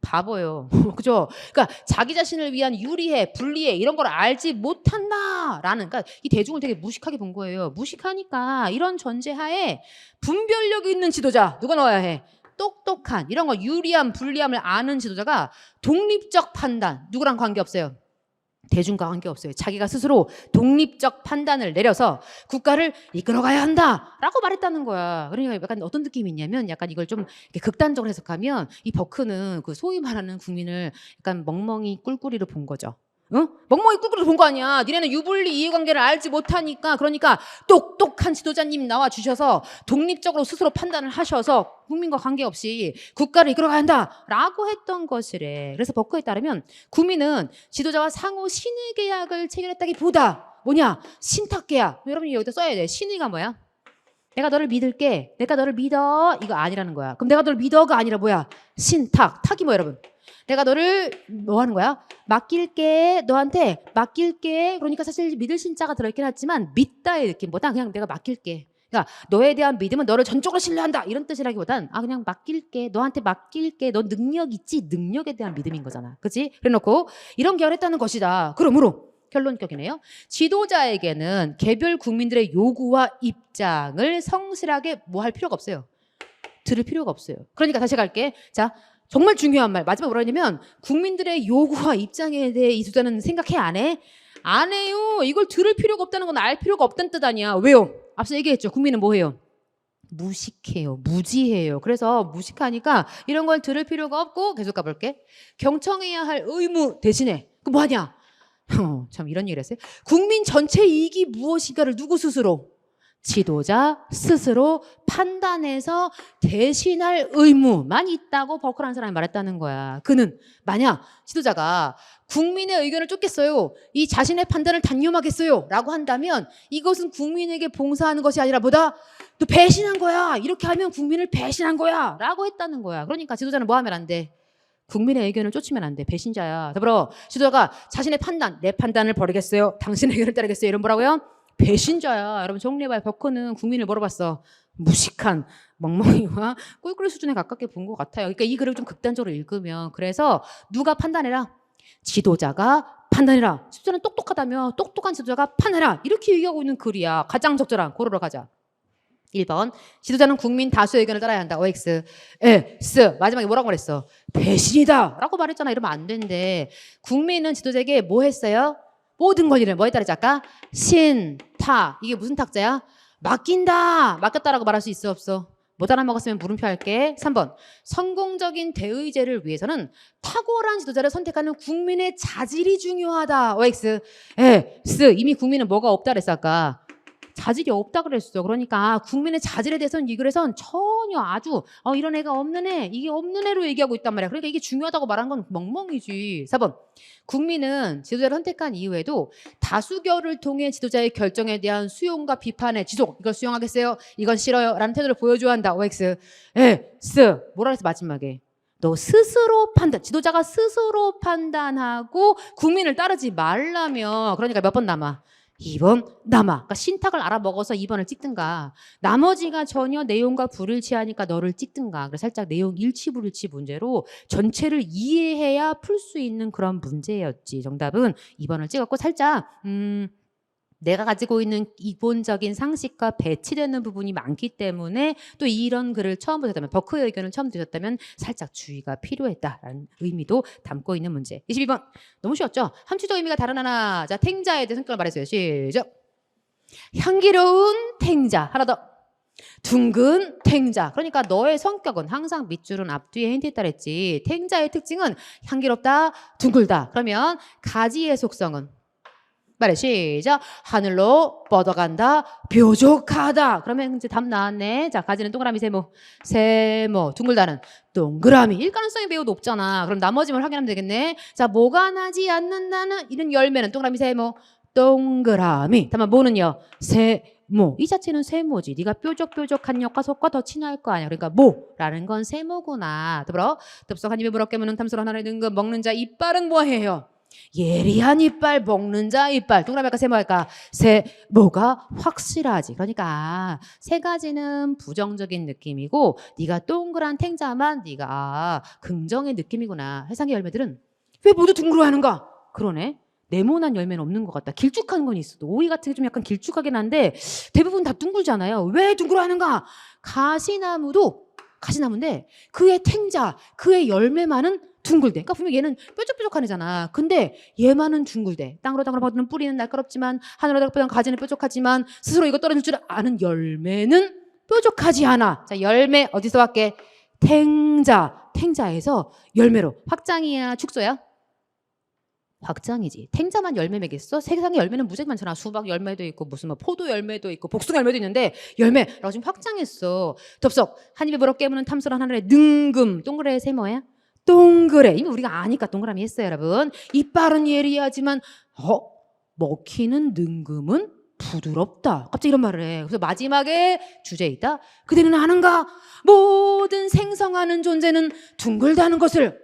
바보예요. 그죠? 그러니까 자기 자신을 위한 유리해, 불리해 이런 걸 알지 못한다라는, 그러니까 이 대중을 되게 무식하게 본 거예요. 무식하니까 이런 전제하에 분별력 있는 지도자 누가 나와야 해? 똑똑한 이런 거 유리함, 불리함을 아는 지도자가 독립적 판단, 누구랑 관계없어요? 대중과 관계없어요. 자기가 스스로 독립적 판단을 내려서 국가를 이끌어가야 한다라고 말했다는 거야. 그러니까 약간 어떤 느낌이 있냐면 약간 이걸 좀 이렇게 극단적으로 해석하면 이 버크는 그 소위 말하는 국민을 약간 멍멍이 꿀꿀이로 본 거죠. 응? 멍멍이 꿀꿀이로 본 거 아니야. 니네는 유불리 이해관계를 알지 못하니까, 그러니까 똑똑한 지도자님 나와 주셔서 독립적으로 스스로 판단을 하셔서 국민과 관계없이 국가를 이끌어가야 한다라고 했던 것이래. 그래서 버크에 따르면 국민은 지도자와 상호 신의 계약을 체결했다기보다 뭐냐? 신탁 계약. 여러분이 여기다 써야 돼. 신의가 뭐야? 내가 너를 믿을게. 내가 너를 믿어. 이거 아니라는 거야. 그럼 내가 너를 믿어가 아니라 뭐야? 신탁. 탁이 뭐야, 여러분? 내가 너를 뭐 하는 거야? 맡길게. 너한테 맡길게. 그러니까 사실 믿을 신자가 들어있긴 하지만 믿다의 느낌보다 그냥 내가 맡길게. 그러니까 너에 대한 믿음은 너를 전적으로 신뢰한다 이런 뜻이라기보단 그냥 맡길게. 너한테 맡길게. 너 능력 있지? 능력에 대한 믿음인 거잖아. 그치? 그래놓고 이런 계약을 했다는 것이다. 그러므로 결론격이네요. 지도자에게는 개별 국민들의 요구와 입장을 성실하게 뭐 할 필요가 없어요. 들을 필요가 없어요. 그러니까 다시 갈게. 자, 정말 중요한 말. 마지막 뭐라 하냐면 국민들의 요구와 입장에 대해 이 지도자는 생각해 안 해? 안 해요. 이걸 들을 필요가 없다는 건 알 필요가 없다는 뜻 아니야. 왜요? 앞서 얘기했죠. 국민은 뭐 해요? 무식해요. 무지해요. 그래서 무식하니까 이런 걸 들을 필요가 없고 계속 가볼게. 경청해야 할 의무 대신에 그 뭐 하냐? 참 이런 얘기를 했어요. 국민 전체 이익이 무엇인가를 누구 스스로? 지도자 스스로 판단해서 대신할 의무만 있다고 버크라는 사람이 말했다는 거야. 그는 만약 지도자가 국민의 의견을 쫓겠어요, 이 자신의 판단을 단념하겠어요 라고 한다면 이것은 국민에게 봉사하는 것이 아니라 뭐다? 너 배신한 거야. 이렇게 하면 국민을 배신한 거야 라고 했다는 거야. 그러니까 지도자는 뭐 하면 안 돼? 국민의 의견을 쫓으면 안 돼. 배신자야. 더불어 지도자가 자신의 판단, 내 판단을 버리겠어요, 당신의 의견을 따르겠어요, 이런 뭐라고요? 배신자야. 여러분 정리해봐요. 버크는 국민을 뭐로 봤어? 무식한 멍멍이와 꿀꿀이 수준에 가깝게 본 것 같아요. 그러니까 이 글을 좀 극단적으로 읽으면, 그래서 누가 판단해라? 지도자가 판단해라. 지도자는 똑똑하다며 똑똑한 지도자가 판단해라. 이렇게 얘기하고 있는 글이야. 가장 적절한. 고르러 가자. 1번 지도자는 국민 다수의 의견을 따라야 한다. OX. S. 마지막에 뭐라고 말했어? 배신이다 라고 말했잖아. 이러면 안 된대. 국민은 지도자에게 뭐 했어요? 모든 권리를 뭐에 따르지? 아까 신탁. 이게 무슨 탁자야? 맡긴다. 맡겼다라고 말할 수 있어 없어? 못 알아먹었으면 물음표 할게. 3번 성공적인 대의제를 위해서는 탁월한 지도자를 선택하는 국민의 자질이 중요하다. OX. S. 이미 국민은 뭐가 없다 그랬어 아까? 자질이 없다 그랬어. 그러니까 국민의 자질에 대해서는 이 글에선 전혀 아주 이런 애가 없는 애, 이게 없는 애로 얘기하고 있단 말이야. 그러니까 이게 중요하다고 말하는 건 멍멍이지. 4번 국민은 지도자를 선택한 이후에도 다수결을 통해 지도자의 결정에 대한 수용과 비판의 지속, 이걸 수용하겠어요? 이건 싫어요 라는 태도를 보여줘야 한다. OX. S. 뭐라 그랬어 마지막에? 너 스스로 판단, 지도자가 스스로 판단하고 국민을 따르지 말라며. 그러니까 몇 번 남아? 2번 남아. 그러니까 신탁을 알아먹어서 2번을 찍든가, 나머지가 전혀 내용과 불일치하니까 너를 찍든가. 그래서 살짝 내용 일치 불일치 문제로 전체를 이해해야 풀 수 있는 그런 문제였지. 정답은 2번을 찍었고, 살짝 내가 가지고 있는 기본적인 상식과 배치되는 부분이 많기 때문에 또 이런 글을 처음 보셨다면, 버크의 의견을 처음 들으셨다면 살짝 주의가 필요했다라는 의미도 담고 있는 문제. 22번 너무 쉬웠죠? 함축적 의미가 다른 하나. 자, 탱자에 대해 성격을 말했어요. 시작. 향기로운 탱자. 하나 더. 둥근 탱자. 그러니까 너의 성격은 항상 밑줄은 앞뒤에 힌트에 따랐지. 탱자의 특징은 향기롭다, 둥글다. 그러면 가지의 속성은 말해. 시작. 하늘로 뻗어간다, 뾰족하다. 그러면 이제 답 나왔네. 자, 가지는 동그라미 세모. 세모. 둥글다는 동그라미. 일 가능성이 매우 높잖아. 그럼 나머지만 확인하면 되겠네. 자, 뭐가 나지 않는다는 이런 열매는 동그라미 세모. 동그라미. 다만 뭐는요? 세모. 이 자체는 세모지. 네가 뾰족뾰족한 역과 속과 더 친할 거 아니야. 그러니까 뭐라는 건 세모구나. 더불어 덥석 한 입에 물어 깨무는 탐스러 하나를 등급 먹는 자 이빨은 뭐해요? 예리한 이빨, 먹는 자 이빨. 동그라미 할까 세모 할까? 세모가 확실하지. 그러니까 세 가지는 부정적인 느낌이고 네가 동그란 탱자만 네가 긍정의 느낌이구나. 해상의 열매들은 왜 모두 둥그러하는가? 그러네. 네모난 열매는 없는 것 같다. 길쭉한 건 있어도 오이 같은 게 좀 약간 길쭉하긴 한데 대부분 다 둥글잖아요. 왜 둥그러하는가? 가시나무인데 그의 탱자, 그의 열매만은 둥글대. 그러니까 분명 얘는 뾰족뾰족한 애잖아. 근데 얘만은 둥글대. 땅으로 뻗는 뿌리는 날카롭지만 하늘로 뻗는 가지는 뾰족하지만 스스로 이거 떨어질 줄 아는 열매는 뾰족하지 않아. 자, 열매 어디서 할게? 탱자. 탱자에서 열매로. 확장이야, 축소야? 확장이지. 탱자만 열매 맺겠어? 세상에 열매는 무지하게 많잖아. 수박 열매도 있고 무슨 뭐 포도 열매도 있고 복숭아 열매도 있는데 열매라고 지금 확장했어. 덥석 한 입에 물어 깨무는 탐스러운 하늘의 능금. 동그래 세모야? 동그래. 이미 우리가 아니까 동그라미 했어요, 여러분. 이빨은 예리하지만 먹히는 능금은 부드럽다. 갑자기 이런 말을 해. 그래서 마지막에 주제 있다. 그대는 아는가? 모든 생성하는 존재는 둥글다는 것을.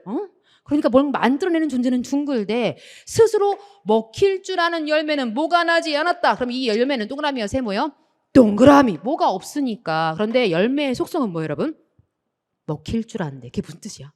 그러니까 뭘 만들어내는 존재는 둥글대. 스스로 먹힐 줄 아는 열매는 뭐가 나지 않았다. 그럼 이 열매는 동그라미야 세모요? 동그라미. 뭐가 없으니까. 그런데 열매의 속성은 뭐예요, 여러분? 먹힐 줄 아는데. 그게 무슨 뜻이야?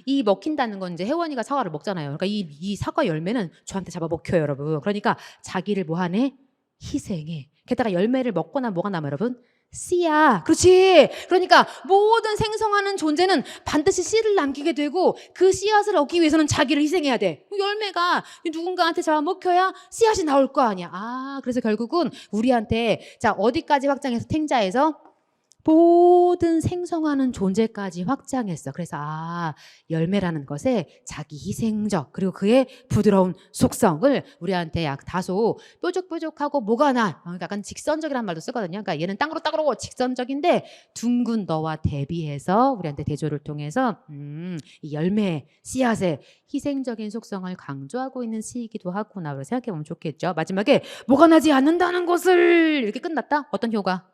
이 먹힌다는 건 이제 혜원이가 사과를 먹잖아요. 그러니까 이 사과 열매는 저한테 잡아 먹혀요, 여러분. 그러니까 자기를 뭐 하네? 희생해. 게다가 열매를 먹고 나면 뭐가 남아, 여러분? 씨야. 그렇지. 그러니까 모든 생성하는 존재는 반드시 씨를 남기게 되고 그 씨앗을 얻기 위해서는 자기를 희생해야 돼. 열매가 누군가한테 잡아먹혀야 씨앗이 나올 거 아니야. 그래서 결국은 우리한테 자 어디까지 확장해서 탱자에서 모든 생성하는 존재까지 확장했어. 그래서 열매라는 것에 자기 희생적 그리고 그의 부드러운 속성을 우리한테 다소 뾰족뾰족하고 뭐가 나 약간 직선적이라는 말도 쓰거든요. 그러니까 얘는 땅으로 직선적인데 둥근 너와 대비해서 우리한테 대조를 통해서 이 열매, 씨앗의 희생적인 속성을 강조하고 있는 시이기도 하구나. 그래서 생각해보면 좋겠죠. 마지막에 뭐가 나지 않는다는 것을 이렇게 끝났다. 어떤 효과?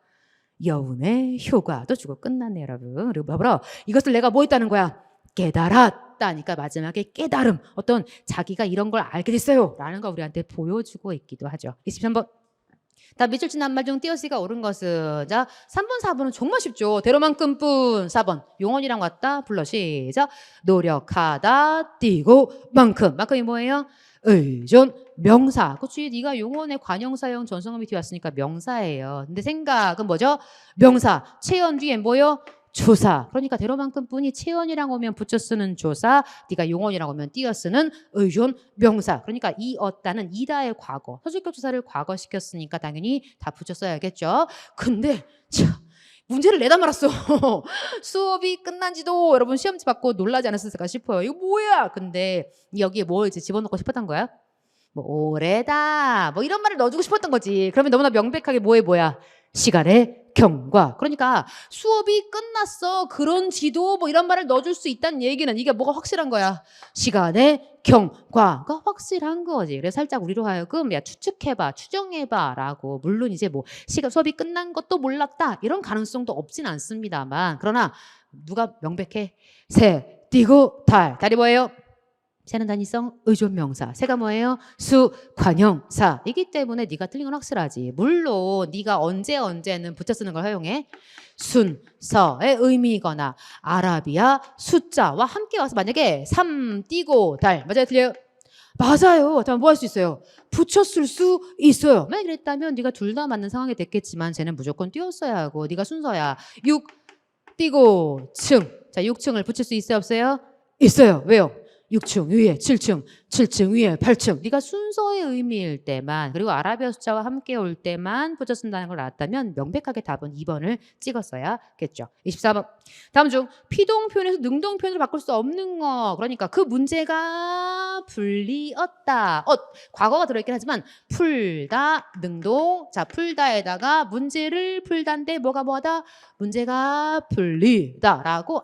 여운의 효과도 주고 끝났네, 여러분. 그리고 뭐라 이것을 내가 뭐 했다는 거야? 깨달았다니까 마지막에 깨달음. 어떤 자기가 이런 걸 알게 됐어요 라는 거 우리한테 보여주고 있기도 하죠. 23번. 다 밑줄 친 낱말 중 띄어쓰기가 옳은 것은 자 3번 4번은 정말 쉽죠. 대로만큼뿐. 4번 용언이랑 왔다 불러. 시작. 노력하다 띄고 만큼. 만큼이 뭐예요? 의존 명사. 그치? 네가 용언의 관형사형 전성어미 뒤에 왔으니까 명사예요. 근데 생각은 뭐죠? 명사. 체언 뒤에 뭐요? 조사. 그러니까 대로만큼뿐이 체언이랑 오면 붙여 쓰는 조사, 네가 용언이랑 오면 띄어 쓰는 의존 명사. 그러니까 이었다는 이다의 과거. 서술격 조사를 과거시켰으니까 당연히 다 붙여 써야겠죠. 근데 참 문제를 내다 말았어. 수업이 끝난지도 여러분 시험지 받고 놀라지 않았을까 싶어요. 이거 뭐야? 근데 여기에 뭘 이제 집어넣고 싶었던 거야? 뭐 올해다 뭐 이런 말을 넣어주고 싶었던 거지. 그러면 너무나 명백하게 뭐야? 시간의 경과. 그러니까 수업이 끝났어. 그런지도 뭐 이런 말을 넣어줄 수 있다는 얘기는 이게 뭐가 확실한 거야? 시간의 경과가 확실한 거지. 그래서 살짝 우리로 하여금 야 추측해봐, 추정해봐라고. 물론 이제 뭐 수업이 끝난 것도 몰랐다 이런 가능성도 없진 않습니다만 그러나 누가 명백해? 새, 띄고 달. 달이 뭐예요? 새는 단위성 의존명사. 새가 뭐예요? 수, 관형사. 이기 때문에 네가 틀린 건 확실하지. 물론 네가 언제는 붙여 쓰는 걸 허용해. 순서의 의미거나 아라비아 숫자와 함께 와서 만약에 3 띄고 달. 맞아요? 틀려요? 맞아요. 다음 뭐 할 수 있어요? 붙였을 수 있어요. 만약 그랬다면 네가 둘 다 맞는 상황이 됐겠지만 쟤는 무조건 띄웠어야 하고 네가 순서야. 6 띄고 층. 자, 6층을 붙일 수 있어요, 없어요? 있어요. 왜요? 6층 위에 7층, 7층 위에 8층. 네가 순서의 의미일 때만 그리고 아라비아 숫자와 함께 올 때만 붙여 쓴다는 걸 알았다면 명백하게 답은 2번을 찍었어야겠죠. 24번. 다음 중 피동 표현에서 능동 표현으로 바꿀 수 없는 거. 그러니까 그 문제가 풀리었다. 과거가 들어있긴 하지만 풀다 능동. 자, 풀다에다가 문제를 풀다인데 뭐하다? 문제가 풀리다라고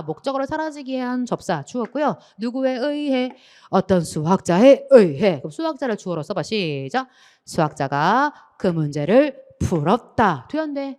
목적어를 사라지게 한 접사 주었고요. 누구에 의해? 어떤 수학자에 의해. 그럼 수학자를 주어로 써봐. 시작. 수학자가 그 문제를 풀었다. 되네.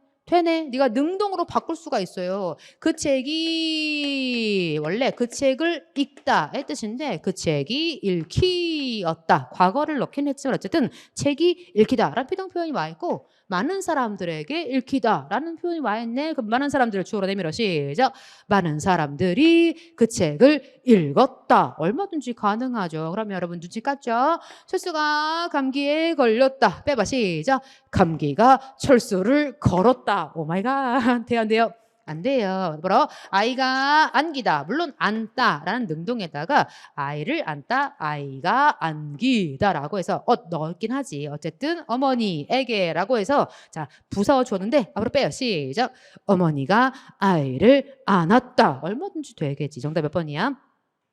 네가 능동으로 바꿀 수가 있어요. 그 책이 원래 그 책을 읽다의 뜻인데 그 책이 읽히었다. 과거를 넣긴 했지만 어쨌든 책이 읽히다라는 피동 표현이 와 있고 많은 사람들에게 읽히다라는 표현이 와 있네. 그럼 많은 사람들을 주어로 내밀어. 시작. 많은 사람들이 그 책을 읽었다. 얼마든지 가능하죠. 그러면 여러분 눈치 깠죠? 철수가 감기에 걸렸다. 빼봐. 시작. 감기가 철수를 걸었다. 오마이갓. 돼요, 안 돼요? 안 돼요. 뭐라? 아이가 안기다. 물론 안다라는 능동에다가 아이를 안다, 아이가 안기다라고 해서 넣었긴 하지. 어쨌든 어머니에게라고 해서 자 부사어 주었는데 앞으로 빼요. 시작. 어머니가 아이를 안았다. 얼마든지 되겠지. 정답 몇 번이야?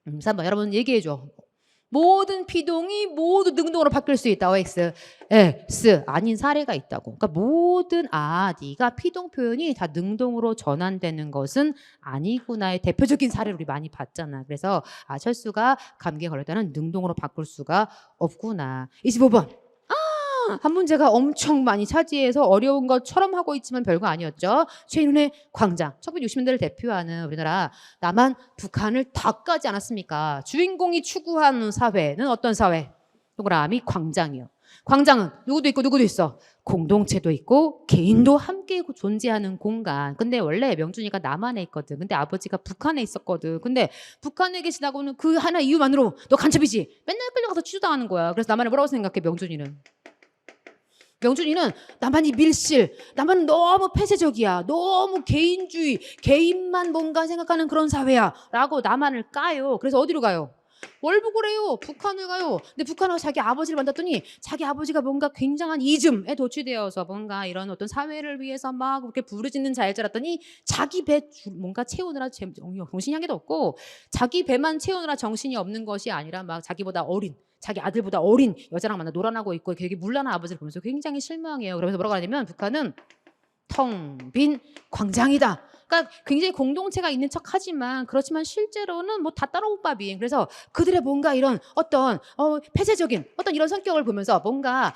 3번. 여러분 얘기해줘. 모든 피동이 모두 능동으로 바뀔 수 있다. OX, X 아닌 사례가 있다고. 그러니까 모든 네가 피동 표현이 다 능동으로 전환되는 것은 아니구나의 대표적인 사례를 우리 많이 봤잖아. 그래서 철수가 감기에 걸렸다는 능동으로 바꿀 수가 없구나. 25번. 한 문제가 엄청 많이 차지해서 어려운 것처럼 하고 있지만 별거 아니었죠. 최인훈의 광장. 1960년대를 대표하는 우리나라 남한, 북한을 다 까지 않았습니까? 주인공이 추구하는 사회는 어떤 사회? 동그라미 광장이요. 광장은 누구도 있고 누구도 있어. 공동체도 있고 개인도 함께 존재하는 공간. 근데 원래 명준이가 남한에 있거든. 근데 아버지가 북한에 있었거든. 근데 북한에 계시다고는 그 하나 이유만으로 너 간첩이지. 맨날 끌려가서 취조당하는 거야. 그래서 남한을 뭐라고 생각해 명준이는? 명준이는 남한이 밀실, 남한은 너무 폐쇄적이야. 너무 개인주의, 개인만 뭔가 생각하는 그런 사회야. 라고 남한을 까요. 그래서 어디로 가요? 월북을 해요. 북한을 가요. 근데 북한하고 자기 아버지를 만났더니 자기 아버지가 뭔가 굉장한 이즘에 도취되어서 뭔가 이런 어떤 사회를 위해서 막 그렇게 부르짖는 자일 줄 알았더니 자기 배 뭔가 채우느라 정신이 한 개도 없고 자기 배만 채우느라 정신이 없는 것이 아니라 막 자기보다 어린 자기 아들보다 어린 여자랑 만나 놀아나고 있고 되게 물란한 아버지를 보면서 굉장히 실망해요. 그러면서 뭐라고 하냐면 북한은 텅 빈 광장이다. 그러니까 굉장히 공동체가 있는 척하지만 그렇지만 실제로는 뭐 다 따로 밥이. 그래서 그들의 뭔가 이런 어떤 폐쇄적인 어떤 이런 성격을 보면서 뭔가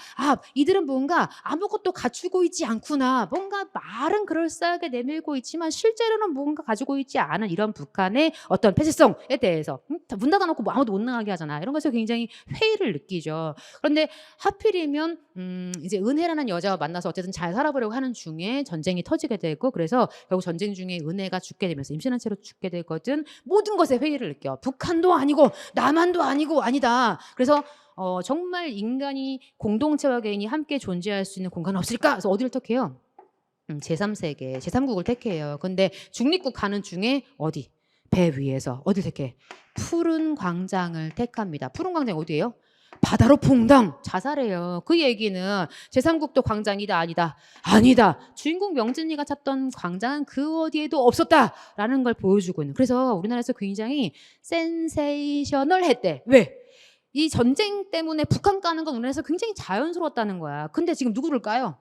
이들은 뭔가 아무것도 갖추고 있지 않구나. 뭔가 말은 그럴싸하게 내밀고 있지만 실제로는 뭔가 가지고 있지 않은 이런 북한의 어떤 폐쇄성에 대해서 문 닫아놓고 뭐 아무도 못 나가게 하잖아. 이런 것에서 굉장히 회의를 느끼죠. 그런데 하필이면 이제 은혜라는 여자와 만나서 어쨌든 잘 살아보려고 하는 중에 전쟁이 터지게 되고 그래서 결국 전쟁 중에 은혜가 죽게 되면서 임신한 채로 죽게 되거든. 모든 것에 회의를 느껴. 북한도 아니고 남한도 아니고 아니다. 그래서 정말 인간이 공동체와 개인이 함께 존재할 수 있는 공간은 없을까? 그래서 어디를 택해요? 제3세계, 제3국을 택해요. 근데 중립국 가는 중에 어디? 배 위에서 어디 택해? 푸른 광장을 택합니다. 푸른 광장 어디예요? 바다로 퐁당 자살해요. 그 얘기는 제3국도 광장이다 아니다. 아니다. 주인공 명진이가 찾던 광장은 그 어디에도 없었다라는 걸 보여주고 있는. 그래서 우리나라에서 굉장히 센세이셔널했대. 왜? 이 전쟁 때문에 북한 까는 건 우리나라에서 굉장히 자연스러웠다는 거야. 근데 지금 누구를 까요?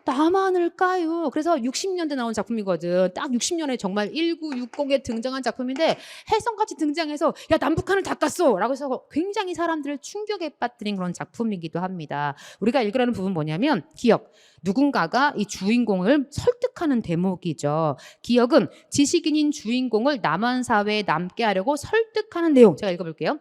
남한을 까요. 그래서 60년대 나온 작품이거든. 딱 60년에 정말 1960에 등장한 작품인데 혜성같이 등장해서 야 남북한을 다 깠어 라고 해서 굉장히 사람들을 충격에 빠뜨린 그런 작품이기도 합니다. 우리가 읽으라는 부분 뭐냐면 기억. 누군가가 이 주인공을 설득하는 대목이죠. 기억은 지식인인 주인공을 남한 사회에 남게 하려고 설득하는 내용. 제가 읽어볼게요.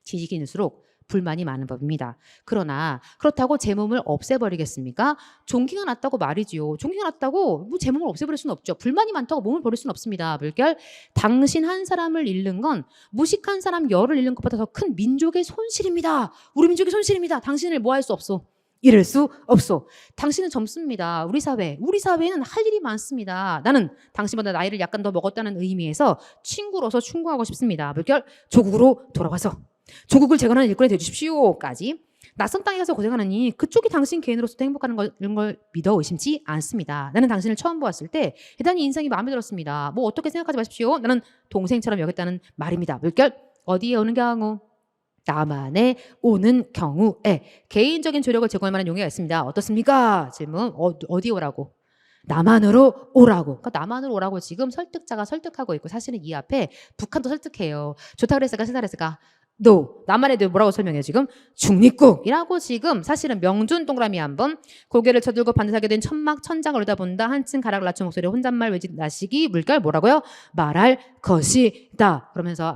지식인일수록 불만이 많은 법입니다. 그러나 그렇다고 제 몸을 없애버리겠습니까? 종기가 났다고 말이지요. 종기가 났다고 뭐 제 몸을 없애버릴 수는 없죠. 불만이 많다고 몸을 버릴 수는 없습니다. 물결 당신 한 사람을 잃는 건 무식한 사람 열을 잃는 것보다 더 큰 민족의 손실입니다. 우리 민족의 손실입니다. 당신을 뭐 할 수 없어. 잃을 수 없어. 당신은 젊습니다. 우리 사회에는 할 일이 많습니다. 나는 당신보다 나이를 약간 더 먹었다는 의미에서 친구로서 충고하고 싶습니다. 물결 조국으로 돌아와서 조국을 재건하는 일꾼이 되주십시오까지. 낯선 땅에 가서 고생하느니 그쪽이 당신 개인으로서도 행복한 이런 걸 믿어 의심치 않습니다. 나는 당신을 처음 보았을 때 대단히 인상이 마음에 들었습니다. 뭐 어떻게 생각하지 마십시오. 나는 동생처럼 여겼다는 말입니다. 물결 어디에 오는 경우? 남한에 오는 경우에 개인적인 조력을 제공할 만한 용의가 있습니다. 어떻습니까? 질문. 어디 오라고? 남한으로 오라고. 그러니까 남한으로 오라고 지금 설득자가 설득하고 있고 사실은 이 앞에 북한도 설득해요. 좋다 그랬을까 싫다 그랬을까? No. 남한에 대해 뭐라고 설명해요 지금? 중립국이라고 지금 사실은 명준 동그라미 한번 고개를 쳐들고 반듯하게 된 천막 천장을 올려다본다. 한층 가락을 낮춘 목소리로 혼잣말 외지 나시기 물결 뭐라고요? 말할 것이다. 그러면서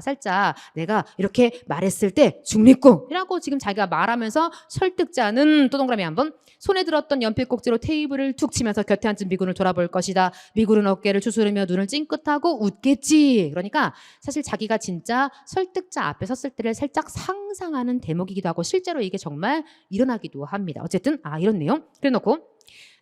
살짝 내가 이렇게 말했을 때 중립국이라고 지금 자기가 말하면서 설득자는 또 동그라미 한번 손에 들었던 연필 꼭지로 테이블을 툭 치면서 곁에 앉은 미군을 돌아볼 것이다. 미군은 어깨를 추스르며 눈을 찡긋하고 웃겠지. 그러니까 사실 자기가 진짜 설득자 앞에 섰을 때를 살짝 상상하는 대목이기도 하고 실제로 이게 정말 일어나기도 합니다. 어쨌든 이런 내용. 그래놓고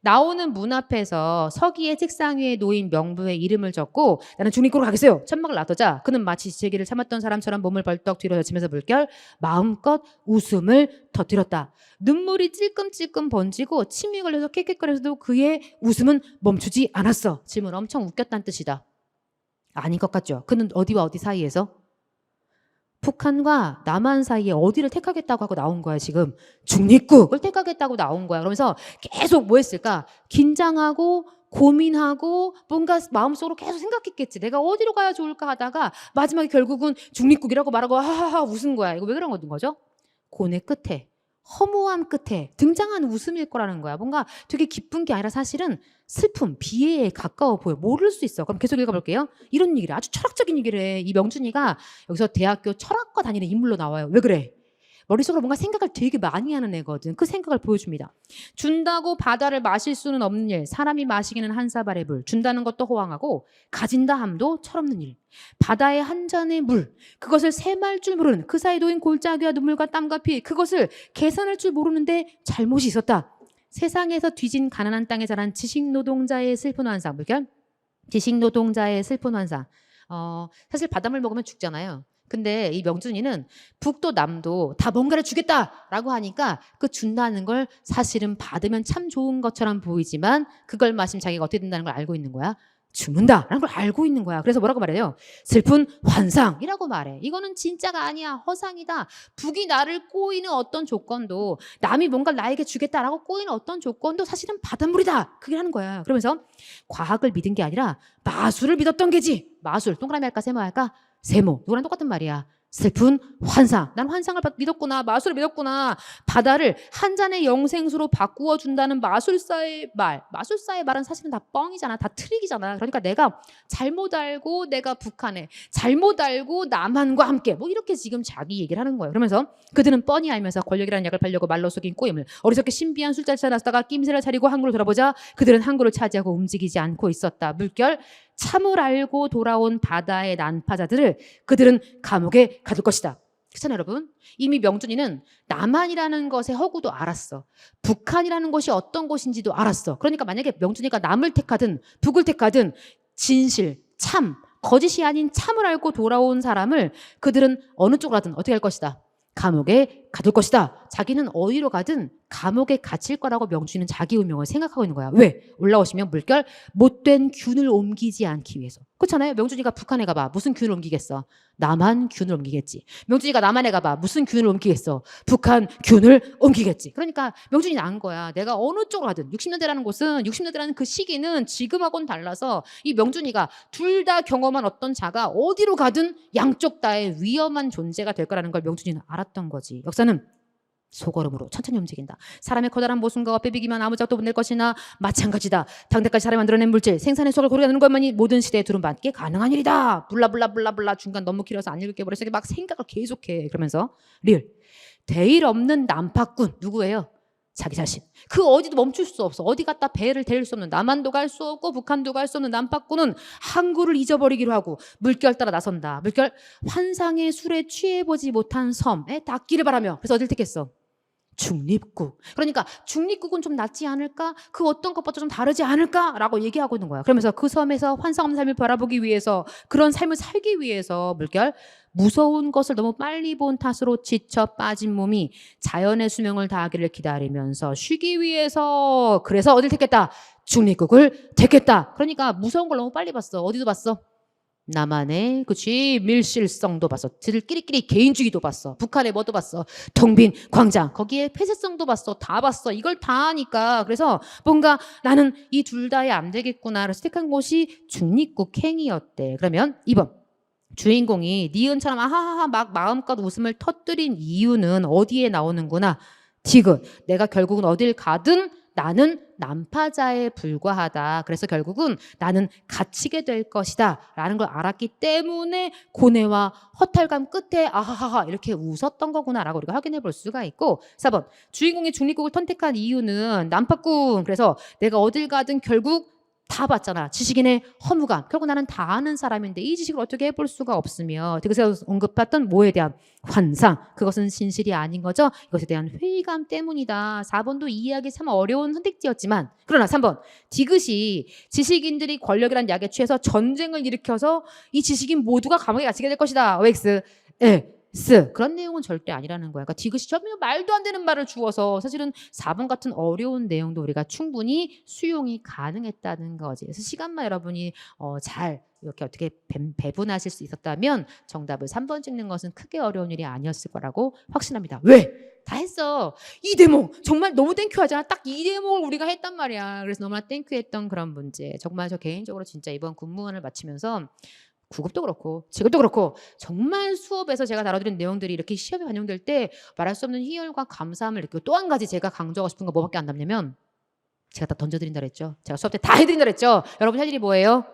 나오는 문 앞에서 서기의 책상 위에 놓인 명부에 이름을 적고 나는 중립국으로 가겠어요. 천막을 놔두자 그는 마치 재기를 참았던 사람처럼 몸을 벌떡 뒤로 젖히면서 물결 마음껏 웃음을 터뜨렸다. 눈물이 찔끔찔끔 번지고 침이 걸려서 킥킥거려서도 그의 웃음은 멈추지 않았어. 질문 엄청 웃겼다는 뜻이다. 아닌 것 같죠? 그는 어디와 어디 사이에서? 북한과 남한 사이에 어디를 택하겠다고 하고 나온 거야 지금. 중립국을 택하겠다고 나온 거야. 그러면서 계속 뭐 했을까? 긴장하고 고민하고 뭔가 마음속으로 계속 생각했겠지. 내가 어디로 가야 좋을까 하다가 마지막에 결국은 중립국이라고 말하고 하하하 웃은 거야. 이거 왜 그런 거죠? 고뇌 끝에 허무함 끝에 등장한 웃음일 거라는 거야. 뭔가 되게 기쁜 게 아니라 사실은 슬픔, 비애에 가까워 보여. 모를 수 있어. 그럼 계속 읽어볼게요. 이런 얘기를 아주 철학적인 얘기를 해. 이 명준이가 여기서 대학교 철학과 다니는 인물로 나와요. 왜 그래? 머릿속으로 뭔가 생각을 되게 많이 하는 애거든. 그 생각을 보여줍니다. 준다고 바다를 마실 수는 없는 일. 사람이 마시기는 한 사발의 물. 준다는 것도 호황하고 가진다 함도 철없는 일. 바다의 한 잔의 물. 그것을 셈할 줄 모르는 그 사이 놓인 골짜기와 눈물과 땀과 피. 그것을 계산할 줄 모르는데 잘못이 있었다. 세상에서 뒤진 가난한 땅에 자란 지식노동자의 슬픈 환상. 물결? 지식노동자의 슬픈 환상. 사실 바닷물 먹으면 죽잖아요. 근데 이 명준이는 북도 남도 다 뭔가를 주겠다라고 하니까 그 준다는 걸 사실은 받으면 참 좋은 것처럼 보이지만 그걸 마시면 자기가 어떻게 된다는 걸 알고 있는 거야. 죽는다라는 걸 알고 있는 거야. 그래서 뭐라고 말해요? 슬픈 환상이라고 말해. 이거는 진짜가 아니야. 허상이다. 북이 나를 꼬이는 어떤 조건도 남이 뭔가 나에게 주겠다라고 꼬이는 어떤 조건도 사실은 바닷물이다. 그게 하는 거야. 그러면서 과학을 믿은 게 아니라 마술을 믿었던 게지. 마술. 동그라미 할까 세모 할까? 세모. 누구랑 똑같은 말이야. 슬픈 환상. 난 환상을 믿었구나. 마술을 믿었구나. 바다를 한 잔의 영생수로 바꾸어 준다는 마술사의 말. 마술사의 말은 사실은 다 뻥이잖아. 다 트릭이잖아. 그러니까 내가 잘못 알고 내가 북한에, 잘못 알고 남한과 함께 뭐 이렇게 지금 자기 얘기를 하는 거예요. 그러면서 그들은 뻔히 알면서 권력이라는 약을 팔려고 말로 속인 꼬임을 어리석게 신비한 술자리 찾아다가 낌새를 차리고 항구로 돌아보자 그들은 항구를 차지하고 움직이지 않고 있었다. 물결 참을 알고 돌아온 바다의 난파자들을 그들은 감옥에 가둘 것이다. 그렇잖아요 여러분. 이미 명준이는 남한이라는 것의 허구도 알았어. 북한이라는 곳이 어떤 곳인지도 알았어. 그러니까 만약에 명준이가 남을 택하든 북을 택하든 진실, 참, 거짓이 아닌 참을 알고 돌아온 사람을 그들은 어느 쪽으로 하든 어떻게 할 것이다. 감옥에 가둘 것이다. 자기는 어디로 가든 감옥에 갇힐 거라고 명준이는 자기 운명을 생각하고 있는 거야. 왜? 올라오시면 물결 못된 균을 옮기지 않기 위해서. 그렇잖아요. 명준이가 북한에 가봐. 무슨 균을 옮기겠어? 남한 균을 옮기겠지. 명준이가 남한에 가봐. 무슨 균을 옮기겠어? 북한 균을 옮기겠지. 그러니까 명준이는 안 거야. 내가 어느 쪽으로 가든 60년대라는 곳은 60년대라는 그 시기는 지금하고는 달라서 이 명준이가 둘 다 경험한 어떤 자가 어디로 가든 양쪽 다의 위험한 존재가 될 거라는 걸 명준이는 알았던 거지. 역사는 소걸음으로 천천히 움직인다. 사람의 커다란 모순과 빼비기만 아무 작도 못 낼 것이나 마찬가지다. 당대까지 사람이 만들어낸 물질, 생산의 수확을 고려하는 것만이 모든 시대에 두루맞게 가능한 일이다. 블라블라블라블라 중간 너무 길어서 안 읽을게 버려서 막 생각을 계속해. 그러면서 리을. 대일 없는 난파꾼 누구예요? 자기 자신. 그 어디도 멈출 수 없어. 어디 갔다 배를 데릴 수 없는, 남한도 갈 수 없고 북한도 갈 수 없는 난파꾼은 항구를 잊어버리기로 하고 물결 따라 나선다. 물결. 환상의 술에 취해보지 못한 섬에 닿기를 바라며. 그래서 어딜 택했어? 중립국. 그러니까 중립국은 좀 낫지 않을까? 그 어떤 것보다 좀 다르지 않을까라고 얘기하고 있는 거야. 그러면서 그 섬에서 환상 없는 삶을 바라보기 위해서, 그런 삶을 살기 위해서 물결. 무서운 것을 너무 빨리 본 탓으로 지쳐 빠진 몸이 자연의 수명을 다하기를 기다리면서 쉬기 위해서, 그래서 어딜 택했다? 중립국을 택했다. 그러니까 무서운 걸 너무 빨리 봤어. 어디도 봤어? 남한의 그치 밀실성도 봤어. 들끼리끼리 개인주의도 봤어. 북한의 뭐도 봤어. 텅빈 광장. 거기에 폐쇄성도 봤어. 다 봤어. 이걸 다 하니까 그래서 뭔가 나는 이 둘 다에 안 되겠구나. 그래서 택한 곳이 중립국 행위였대. 그러면 2번. 주인공이 니은처럼 아하하하 막 마음껏 웃음을 터뜨린 이유는 어디에 나오는구나. 디귿. 내가 결국은 어딜 가든 나는 난파자에 불과하다. 그래서 결국은 나는 갇히게 될 것이다 라는 걸 알았기 때문에 고뇌와 허탈감 끝에 아하하하 이렇게 웃었던 거구나 라고 우리가 확인해 볼 수가 있고, 4번. 주인공이 중립국을 선택한 이유는 난파꾼. 그래서 내가 어딜 가든 결국 다 봤잖아. 지식인의 허무감. 결국 나는 다 아는 사람인데 이 지식을 어떻게 해볼 수가 없으며, 그래서 언급했던 뭐에 대한 환상. 그것은 진실이 아닌 거죠. 이것에 대한 회의감 때문이다. 4번도 이해하기 참 어려운 선택지였지만, 그러나 3번. 디귿이 지식인들이 권력이란 약에 취해서 전쟁을 일으켜서 이 지식인 모두가 감옥에 갇히게 될 것이다. OX. 그런 내용은 절대 아니라는 거야. 그러니까 디귿이 전혀 말도 안 되는 말을 주어서 사실은 4번 같은 어려운 내용도 우리가 충분히 수용이 가능했다는 거지. 그래서 시간만 여러분이 잘 이렇게 어떻게 배분하실 수 있었다면 정답을 3번 찍는 것은 크게 어려운 일이 아니었을 거라고 확신합니다. 왜? 다 했어. 이 대목 정말 너무 땡큐하잖아. 딱 이 대목을 우리가 했단 말이야. 그래서 너무나 땡큐했던 그런 문제. 정말 저 개인적으로 진짜 이번 군무원을 마치면서 구급도 그렇고 직업도 그렇고 정말 수업에서 제가 다뤄드린 내용들이 이렇게 시험에 반영될 때 말할 수 없는 희열과 감사함을 느끼고, 또 한 가지 제가 강조하고 싶은 거 뭐밖에 안 남냐면, 제가 다 던져드린다 그랬죠. 제가 수업 때 다 해드린다 그랬죠. 여러분 할 일이 뭐예요?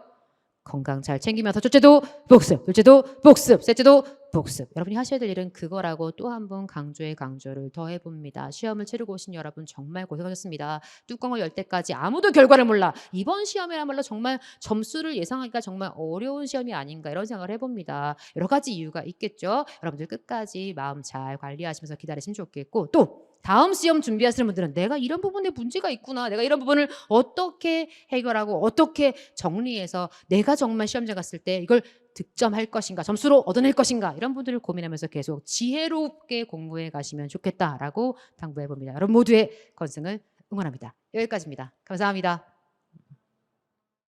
건강 잘 챙기면서 첫째도 복습, 둘째도 복습, 셋째도 복습. 여러분이 하셔야 될 일은 그거라고 또 한 번 강조를 더 해봅니다. 시험을 치르고 오신 여러분 정말 고생하셨습니다. 뚜껑을 열 때까지 아무도 결과를 몰라. 이번 시험이야말로 정말 점수를 예상하기가 정말 어려운 시험이 아닌가 이런 생각을 해봅니다. 여러 가지 이유가 있겠죠. 여러분들 끝까지 마음 잘 관리하시면서 기다리시면 좋겠고, 또 다음 시험 준비하시는 분들은 내가 이런 부분에 문제가 있구나. 내가 이런 부분을 어떻게 해결하고 어떻게 정리해서 내가 정말 시험장 갔을 때 이걸 득점할 것인가, 점수로 얻어낼 것인가, 이런 분들을 고민하면서 계속 지혜롭게 공부해 가시면 좋겠다라고 당부해 봅니다. 여러분 모두의 건승을 응원합니다. 여기까지입니다. 감사합니다.